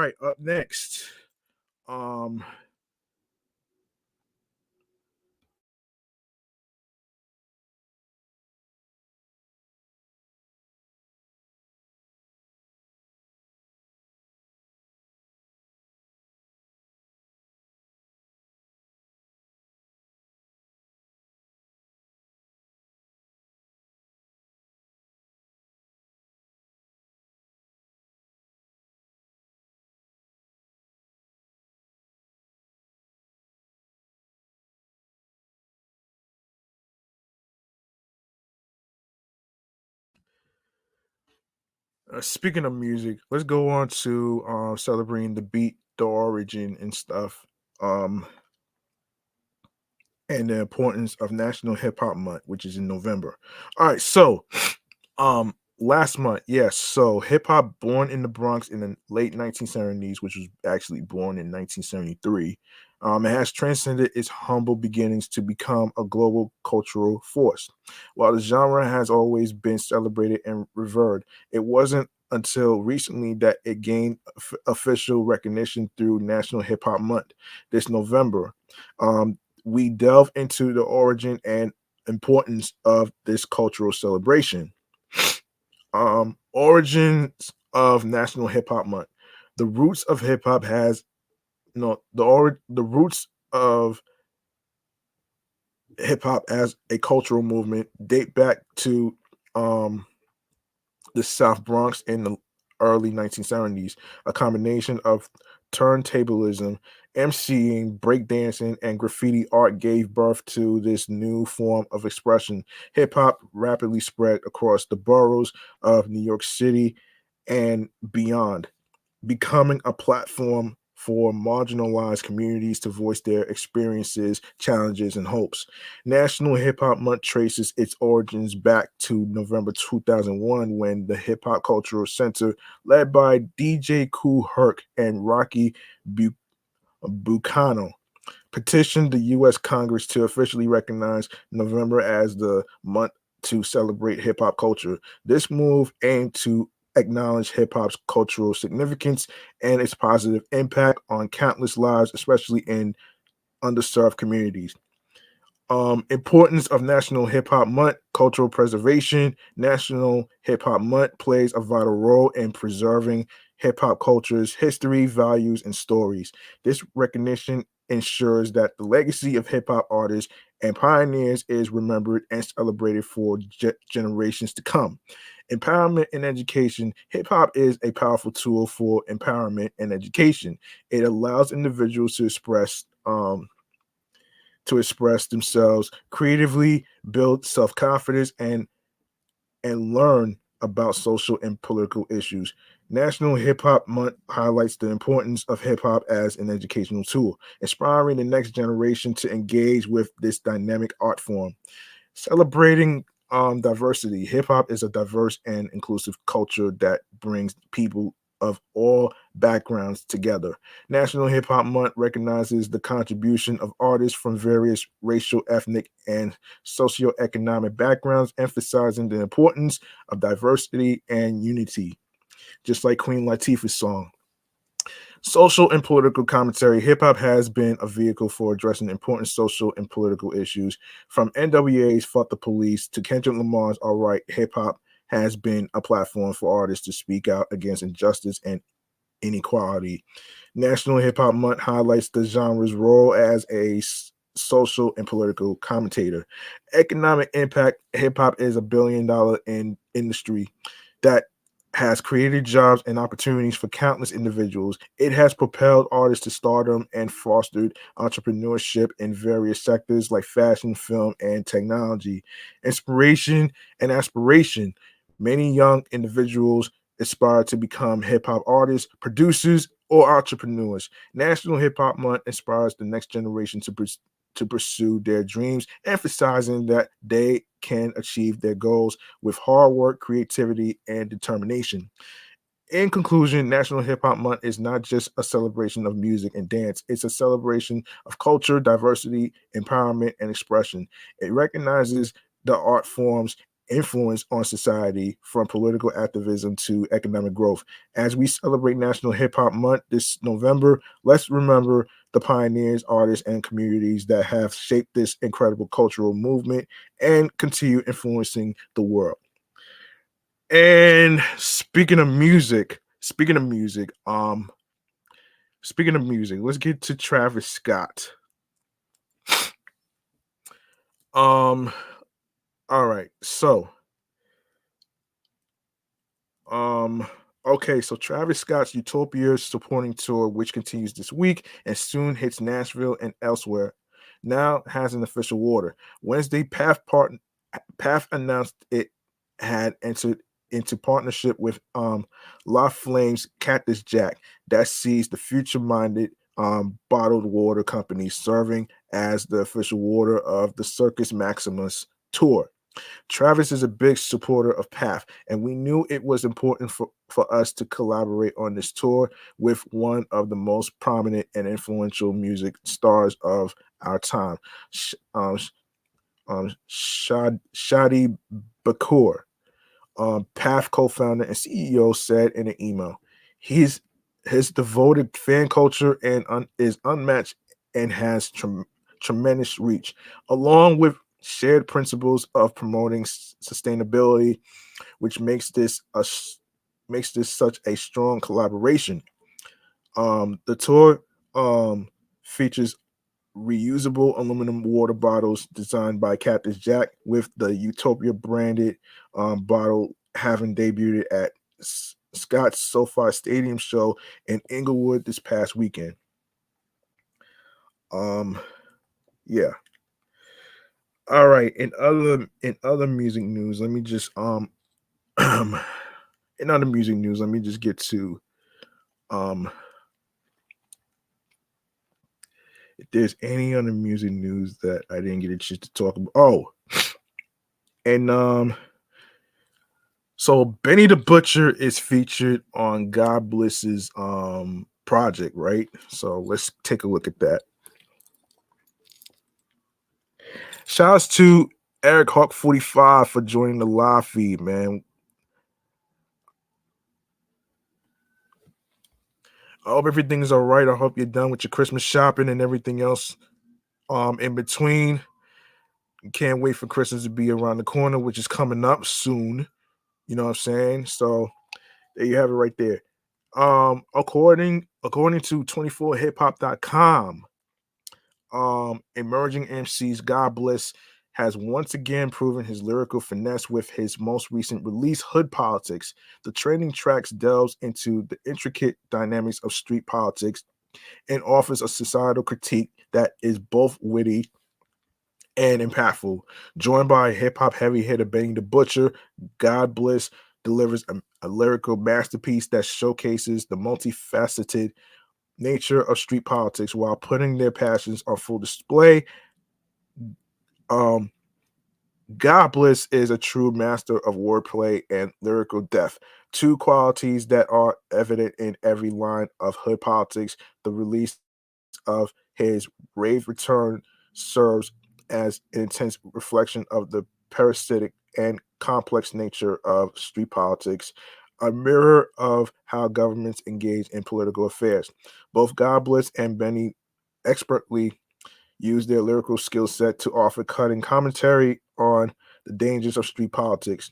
right, up next. Um, Speaking of music, let's go on to celebrating the beat, the origin, and stuff. Um, and the importance of National Hip Hop Month, which is in November. All right, so last month, yes, so hip hop born in the Bronx in the late 1970s, which was actually born in 1973. It has transcended its humble beginnings to become a global cultural force. While the genre has always been celebrated and revered, it wasn't until recently that it gained official recognition through National Hip Hop Month this November. We delve into the origin and importance of this cultural celebration. Origins of National Hip Hop Month. The roots of hip hop has no the roots of hip hop as a cultural movement date back to um the South Bronx in the early 1970s. A combination of turntablism, MCing, breakdancing, and graffiti art gave birth to this new form of expression. Hip hop rapidly spread across the boroughs of New York City and beyond, becoming a platform for marginalized communities to voice their experiences, challenges, and hopes. National Hip Hop Month traces its origins back to November 2001 when the Hip Hop Cultural Center, led by DJ Kool Herc and Rocky Bucano, petitioned the U.S. Congress to officially recognize November as the month to celebrate hip hop culture. This move aimed to acknowledge hip hop's cultural significance and its positive impact on countless lives, especially in underserved communities. Importance of National Hip Hop Month, cultural preservation. National Hip Hop Month plays a vital role in preserving hip hop culture's history, values, and stories. This recognition ensures that the legacy of hip hop artists and pioneers is remembered and celebrated for generations to come. Empowerment and education. Hip hop is a powerful tool for empowerment and education. It allows individuals to express themselves creatively, build self-confidence, and learn about social and political issues. National Hip Hop Month highlights the importance of hip hop as an educational tool, inspiring the next generation to engage with this dynamic art form. Celebrating diversity. Hip hop is a diverse and inclusive culture that brings people of all backgrounds together. National Hip Hop Month recognizes the contribution of artists from various racial, ethnic, and socioeconomic backgrounds, emphasizing the importance of diversity and unity, just like Queen Latifah's song. Social and political commentary. Hip hop has been a vehicle for addressing important social and political issues. From NWA's Fuck the Police to Kendrick Lamar's All Right, hip hop has been a platform for artists to speak out against injustice and inequality. National Hip Hop Month highlights the genre's role as a social and political commentator. Economic impact. Hip hop is a $1 billion industry that has created jobs and opportunities for countless individuals. It has propelled artists to stardom and fostered entrepreneurship in various sectors like fashion, film, and technology. Inspiration and aspiration. Many young individuals aspire to become hip hop artists, producers, or entrepreneurs. National Hip Hop Month inspires the next generation to pursue their dreams, emphasizing that they can achieve their goals with hard work, creativity, and determination. In conclusion, National Hip Hop Month is not just a celebration of music and dance, it's a celebration of culture, diversity, empowerment, and expression. It recognizes the art forms influence on society, from political activism to economic growth. As we celebrate National Hip Hop Month this November, let's remember the pioneers, artists, and communities that have shaped this incredible cultural movement and continue influencing the world. And speaking of music, let's get to Travis Scott. Um, all right, so Um, okay, so Travis Scott's Utopia supporting tour, which continues this week and soon hits Nashville and elsewhere, now has an official order. Wednesday, Path announced it had entered into partnership with La Flame's Cactus Jack that sees the future-minded bottled water company serving as the official water of the Circus Maximus Tour. Travis is a big supporter of Path, and we knew it was important for us to collaborate on this tour with one of the most prominent and influential music stars of our time, Shadi Bakur, Path co-founder and CEO, said in an email. He's His devoted fan culture is unmatched and has tremendous reach, along with shared principles of promoting sustainability, which makes this such a strong collaboration. The tour features reusable aluminum water bottles designed by Cactus Jack, with the Utopia branded bottle having debuted at Scott's SoFi Stadium show in Inglewood this past weekend. Um, yeah. All right. In other music news, let me just in other music news, let me just get to um if there's any other music news that I didn't get a chance to talk about. Oh, and so Benny the Butcher is featured on God Bliss's project, right? So let's take a look at that. Shouts to Eric Hawk 45 for joining the live feed, man. I hope everything's all right. I hope you're done with your Christmas shopping and everything else in between. Can't wait for Christmas to be around the corner, which is coming up soon. You know what I'm saying? So there you have it right there. According to 24hiphop.com, emerging MCs God Bless has once again proven his lyrical finesse with his most recent release, Hood Politics. The trending tracks delves into the intricate dynamics of street politics and offers a societal critique that is both witty and impactful. Joined by hip hop heavy hitter Benny the Butcher, God Bless delivers a lyrical masterpiece that showcases the multifaceted nature of street politics while putting their passions on full display. Um, God Bless is a true master of wordplay and lyrical depth, two qualities that are evident in every line of Hood Politics. The release of his Rave Return serves as an intense reflection of the parasitic and complex nature of street politics, a mirror of how governments engage in political affairs. Both God Bless and Benny expertly use their lyrical skill set to offer cutting commentary on the dangers of street politics.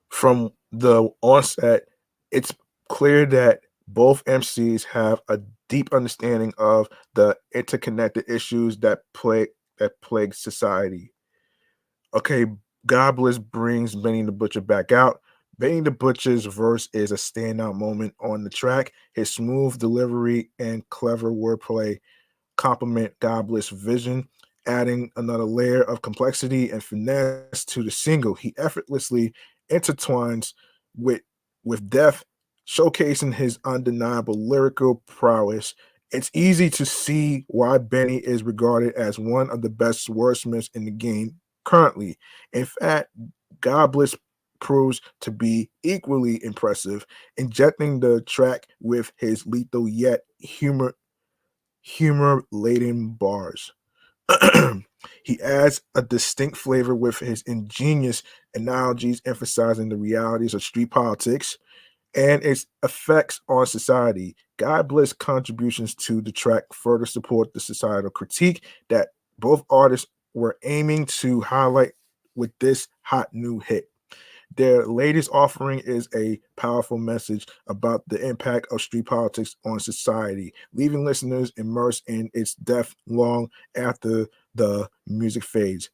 From the onset, it's clear that both MCs have a deep understanding of the interconnected issues that plague society. Okay, God Bless brings Benny the Butcher back out. Benny the Butcher's verse is a standout moment on the track. His smooth delivery and clever wordplay complement God Bless' vision, adding another layer of complexity and finesse to the single. He effortlessly intertwines with depth, showcasing his undeniable lyrical prowess. It's easy to see why Benny is regarded as one of the best wordsmiths in the game currently. In fact, God Bless proves to be equally impressive, injecting the track with his lethal yet humor-laden bars. He adds a distinct flavor with his ingenious analogies emphasizing the realities of street politics and its effects on society. God Bless contributions to the track further support the societal critique that both artists were aiming to highlight with this hot new hit. Their latest offering is a powerful message about the impact of street politics on society, leaving listeners immersed in its depth long after the music fades.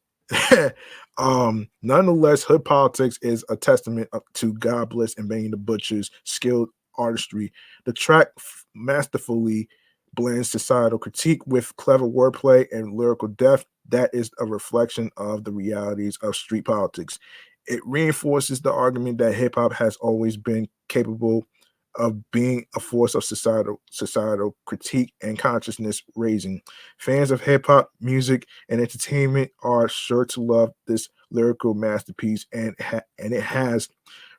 Nonetheless, Hood Politics is a testament to God Bless and Benny the Butcher's skilled artistry. The track masterfully blends societal critique with clever wordplay and lyrical depth that is a reflection of the realities of street politics. It reinforces the argument that hip hop has always been capable of being a force of societal critique and consciousness raising. Fans of hip hop music and entertainment are sure to love this lyrical masterpiece, and it has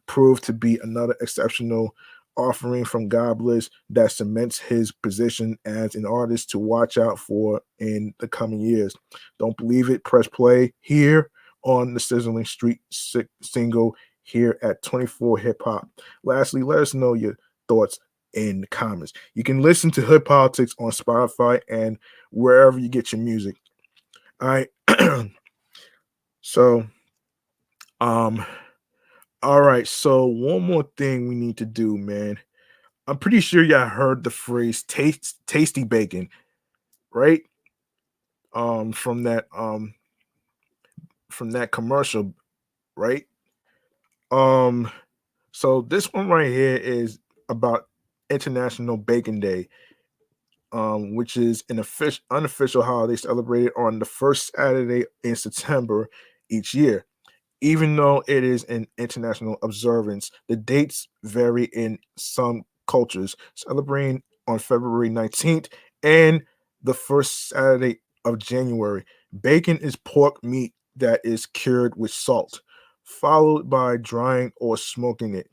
proved to be another exceptional offering from God Bless that cements his position as an artist to watch out for in the coming years. Don't believe it? Press play here on the Sizzling Street single here at 24 Hip Hop. Lastly, let us know your thoughts in the comments. You can listen to Hood Politics on Spotify and wherever you get your music. All right. So, um, all right. So one more thing we need to do, man. I'm pretty sure y'all heard the phrase tasty bacon, right? From that commercial, right? Um, so this one right here is about International Bacon Day, which is an unofficial holiday celebrated on the first Saturday in September each year. Even though it is an international observance, the dates vary in some cultures, celebrating on February 19th and the first Saturday of January. Bacon is pork meat that is cured with salt, followed by drying or smoking it.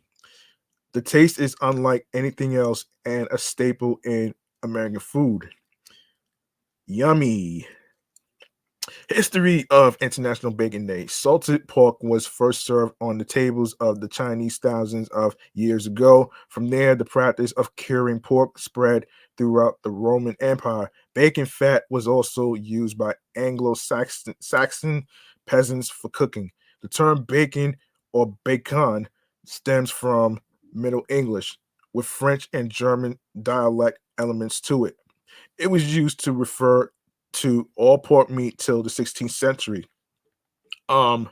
The taste is unlike anything else and a staple in American food. Yummy. History of International Bacon Day. Salted pork was first served on the tables of the Chinese thousands of years ago. From there, the practice of curing pork spread throughout the Roman Empire. Bacon fat was also used by Anglo-Saxon peasants for cooking. The term bacon or bacon stems from Middle English, with French and German dialect elements to it. It was used to refer to all pork meat till the 16th century. Um,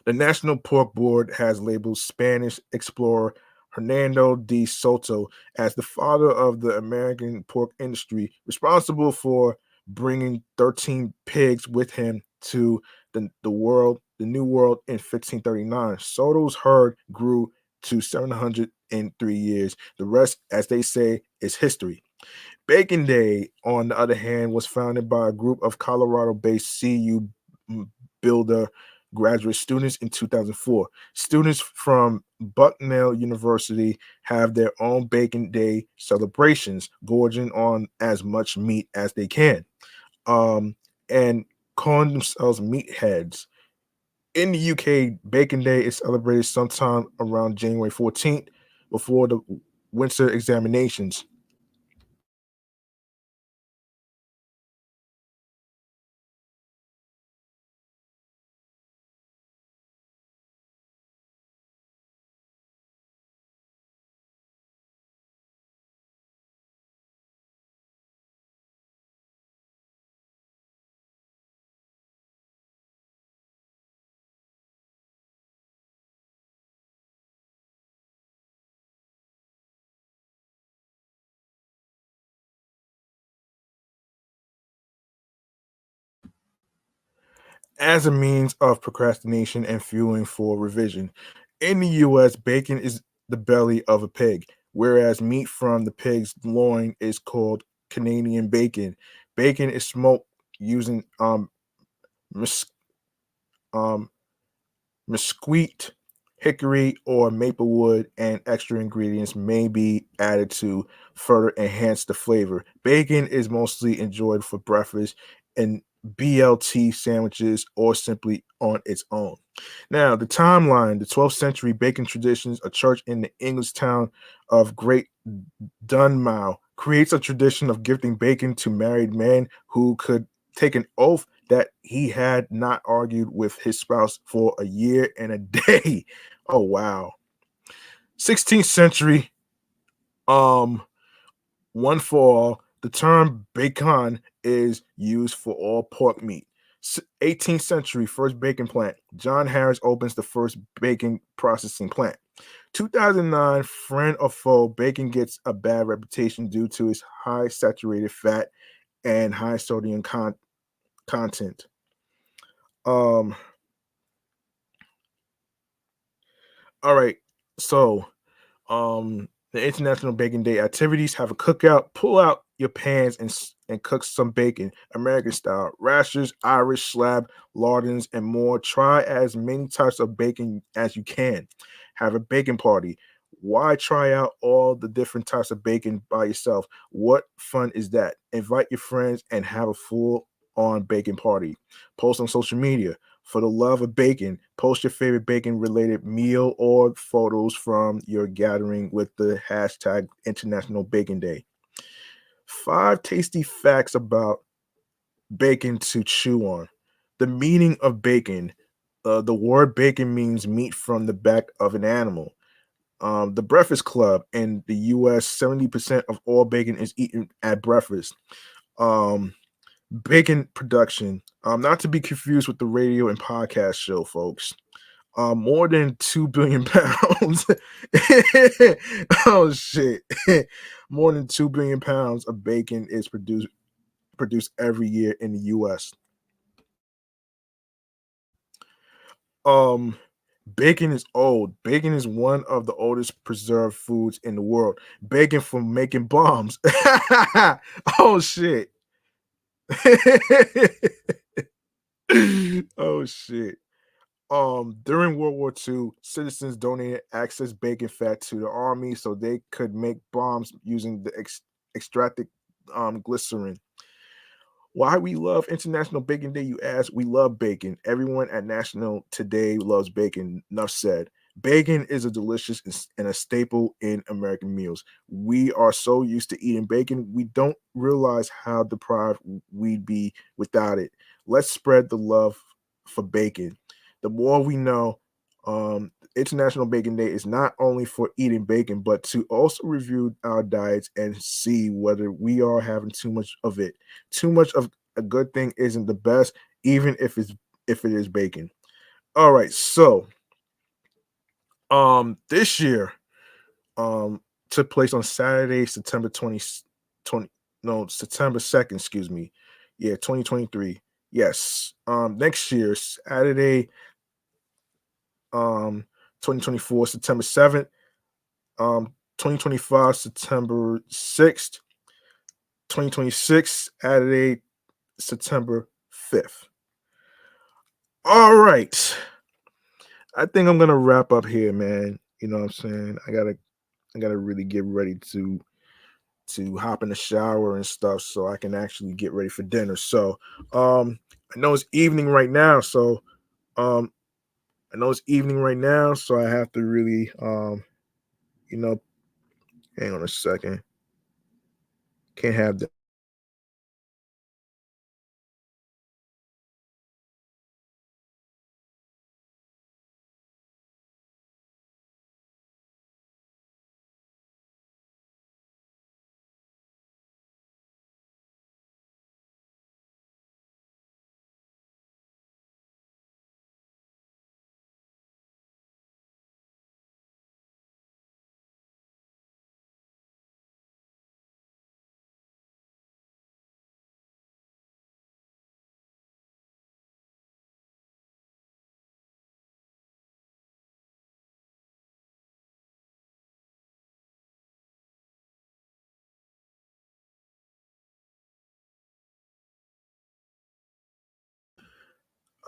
the National Pork Board has labeled Spanish explorer Hernando de Soto as the father of the American pork industry, responsible for bringing 13 pigs with him to the New World in 1539. Soto's herd grew to 700 in 3 years. The rest, as they say, is history. Bacon Day, on the other hand, was founded by a group of Colorado-based CU Builder graduate students in 2004. Students from Bucknell University have their own Bacon Day celebrations, gorging on as much meat as they can, and calling themselves meatheads. In the UK, Bacon Day is celebrated sometime around January 14th before the winter examinations. As a means of procrastination and fueling for revision. In the US, bacon is the belly of a pig, whereas meat from the pig's loin is called Canadian bacon. Bacon is smoked using um, mesquite, hickory, or maple wood, and extra ingredients may be added to further enhance the flavor. Bacon is mostly enjoyed for breakfast and BLT sandwiches or simply on its own. Now, the timeline, the 12th century bacon traditions, a church in the English town of Great Dunmow creates a tradition of gifting bacon to married men who could take an oath that he had not argued with his spouse for a year and a day. Oh wow. 16th century, um, one for all. The term bacon is used for all pork meat. 18th century, first bacon plant. John Harris opens the first bacon processing plant. 2009, friend or foe, bacon gets a bad reputation due to its high saturated fat and high sodium content. Um, all right. So, the International Bacon Day activities: have a cookout, pull out your pans and cook some bacon, American style, rashers, Irish slab, lardons, and more. Try as many types of bacon as you can. Have a bacon party. Why try out all the different types of bacon by yourself? What fun is that? Invite your friends and have a full on bacon party. Post on social media. For the love of bacon, post your favorite bacon related meal or photos from your gathering with the hashtag International Bacon Day. 5 tasty facts about bacon to chew on. The meaning of bacon. The word bacon means meat from the back of an animal. The Breakfast Club in the US, 70% of all bacon is eaten at breakfast. Um, Bacon production, not to be confused with the radio and podcast show, folks. More than 2 billion pounds. Oh shit. More than 2 billion pounds of bacon is produced every year in the US. Um Bacon is old. Bacon is one of the oldest preserved foods in the world. Bacon for making bombs. Oh shit. Oh shit. During World War II, citizens donated excess bacon fat to the army so they could make bombs using the extracted glycerin. Why we love International Bacon Day, you ask? We love bacon. Everyone at National Today loves bacon. Enough said. Bacon is a delicious and a staple in American meals. We are so used to eating bacon, we don't realize how deprived we'd be without it. Let's spread the love for bacon. The more we know, International Bacon Day is not only for eating bacon, but to also review our diets and see whether we are having too much of it. Too much of a good thing isn't the best, even if it is bacon. All right, so this year um took place on Saturday, September 20, 20 no, September 2nd, excuse me. Yeah, 2023. Yes. Next year, Saturday, um 2024, September 7th, 2025, September 6th, 2026, Saturday, September 5th. All right. I think I'm gonna wrap up here, man. You know what I'm saying? I gotta really get ready to hop in the shower and stuff so I can actually get ready for dinner. So I know it's evening right now, so um I have to really you know, hang on a second. Can't have that.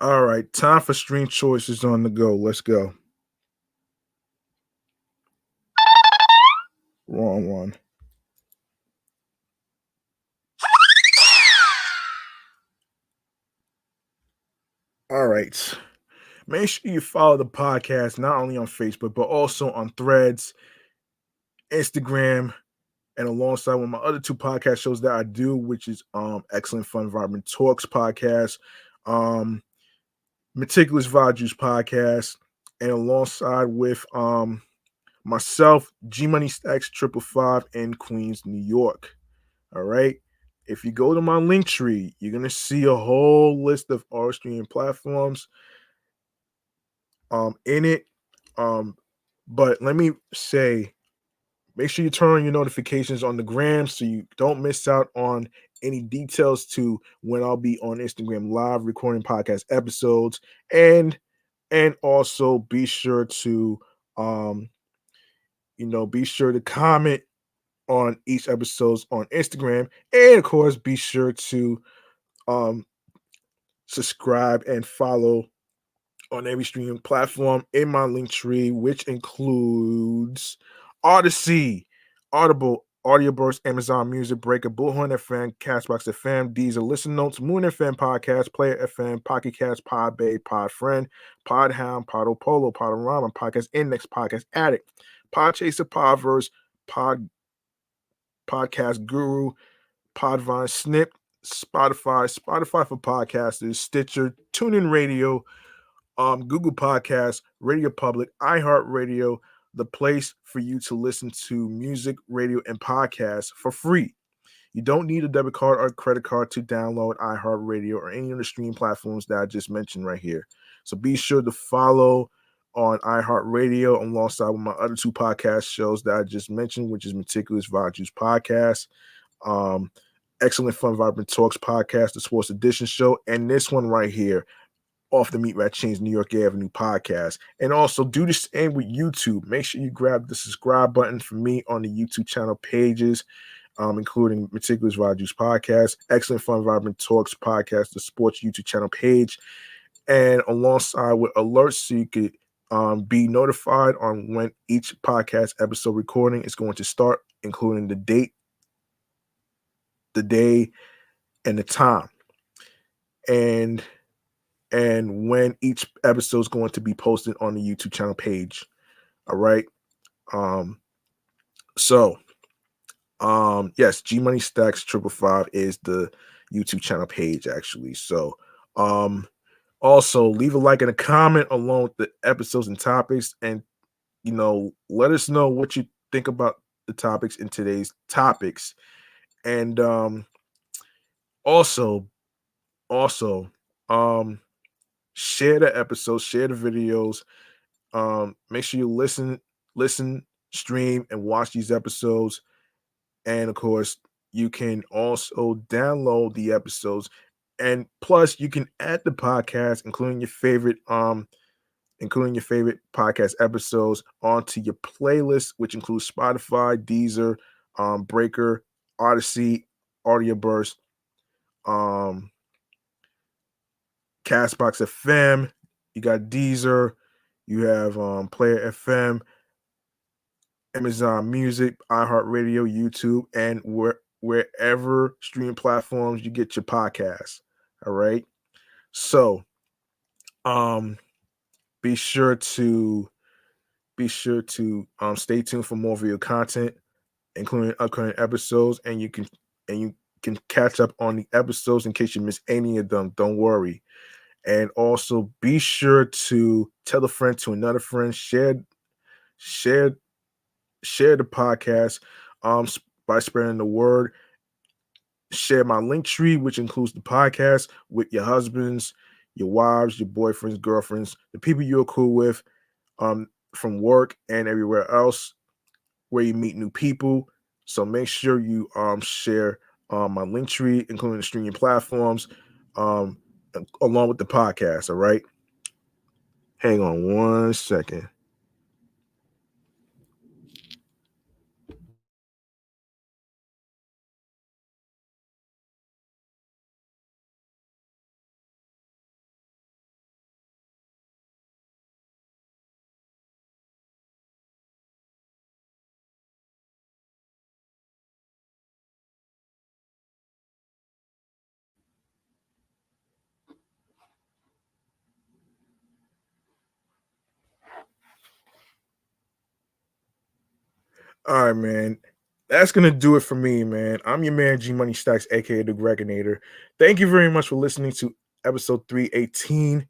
All right, time for stream choices on the go. Let's go. Wrong one. All right. Make sure you follow the podcast not only on Facebook, but also on Threads, Instagram, and alongside with my other two podcast shows that I do, which is Excellent Fun Vibrant Talks podcast, um, Meticulous Vibe Juice podcast, and alongside with myself, G Money Stacks 555 in Queens, New York. All right. If you go to my link tree, you're gonna see a whole list of our streaming platforms in it. Um, but let me say, make sure you turn on your notifications on the gram so you don't miss out on any details to when I'll be on Instagram live recording podcast episodes. And also be sure to um be sure to comment on each episodes on Instagram, and of course be sure to um subscribe and follow on every streaming platform in my link tree, which includes Odyssey, Audible, Audioburst, Amazon Music, Breaker, Bullhorn FM, Castbox FM, Deezer, Listen Notes, Moon FM Podcast, Player FM, Pocket Cast, Podbay, Podfriend, Podhound, Podopolo, Podorama, Podcast Index, Podcast Addict, Podchaser, Podverse, Podcast Guru, Podvine, Snip, Spotify for podcasters, Stitcher, TuneIn Radio, Google Podcasts, Radio Public, iHeartRadio, the place for you to listen to music, radio, and podcasts for free. You don't need a debit card or credit card to download iHeartRadio or any of the streaming platforms that I just mentioned right here. So be sure to follow on iHeartRadio alongside with my other two podcast shows that I just mentioned, which is Meticulous Vibe Juice Podcast, um, Excellent Fun Vibrant Talks Podcast, the Sports Edition Show, and this one right here, Off the Meat Rat Chainz New York Avenue podcast. And also do the same with YouTube. Make sure you grab the subscribe button for me on the YouTube channel pages, including Meticulous Vibe Juice Podcast, Excellent Fun Vibrant Talks Podcast, the sports YouTube channel page, and alongside with alerts so you could be notified on when each podcast episode recording is going to start, including the date, the day, and the time. And when each episode is going to be posted on the YouTube channel page. All right. Um, so yes, G Money Stacks 555 is the YouTube channel page, actually. So also leave a like and a comment along with the episodes and topics, and let us know what you think about the topics in today's topics. And also, also, share the episodes, share the videos. Make sure you listen, stream, and watch these episodes. And of course, you can also download the episodes. And plus, you can add the podcast, including your favorite podcast episodes, onto your playlist, which includes Spotify, Deezer, Breaker, Odyssey, Audioburst, um, Castbox FM. You got Deezer. You have Player FM, Amazon Music, iHeartRadio, YouTube, and wherever streaming platforms you get your podcasts. All right. So um be sure to stay tuned for more video content, including upcoming episodes, and you can catch up on the episodes in case you miss any of them. Don't worry. And also be sure to tell a friend to another friend, share share the podcast by spreading the word. Share my link tree, which includes the podcast, with your husbands, your wives, your boyfriends, girlfriends, the people you're cool with, from work and everywhere else where you meet new people. So make sure you share my link tree, including the streaming platforms, um, along with the podcast. All right. Hang on one second. All right, man. That's gonna do it for me, man. I'm your man G Money Stacks, aka the Gregonator. Thank you very much for listening to episode 318,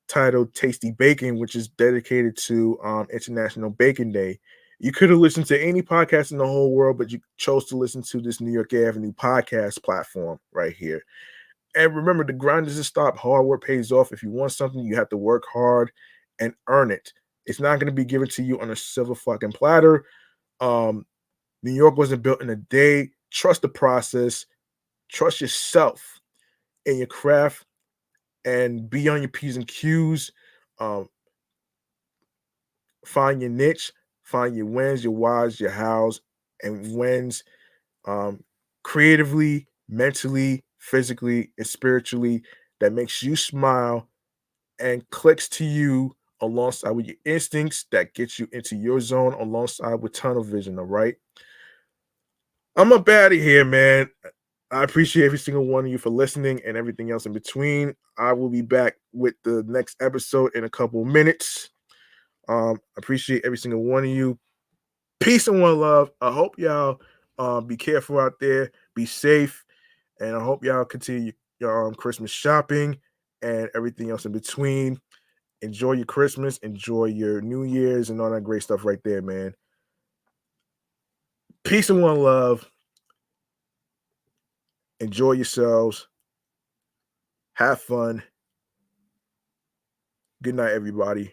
titled Tasty Bacon, which is dedicated to International Bacon Day. You could have listened to any podcast in the whole world, but you chose to listen to this New York Avenue podcast platform right here. And remember, the grind doesn't stop. Hard work pays off. If you want something, you have to work hard and earn it. It's not going to be given to you on a silver fucking platter. Um, New York wasn't built in a day. Trust the process. Trust yourself in your craft and be on your P's and Q's. Um, find your niche, find your wins, your whys, your hows, and wins, um, creatively, mentally, physically, and spiritually, that makes you smile and clicks to you alongside with your instincts that gets you into your zone alongside with tunnel vision. All right. I'm up out of here, man. I appreciate every single one of you for listening and everything else in between. I will be back with the next episode in a couple minutes. Appreciate every single one of you. Peace and one love. I hope y'all be careful out there, be safe, and I hope y'all continue your Christmas shopping and everything else in between. Enjoy your Christmas, enjoy your New Year's, and all that great stuff right there, man. Peace and one love. Enjoy yourselves. Have fun. Good night, everybody.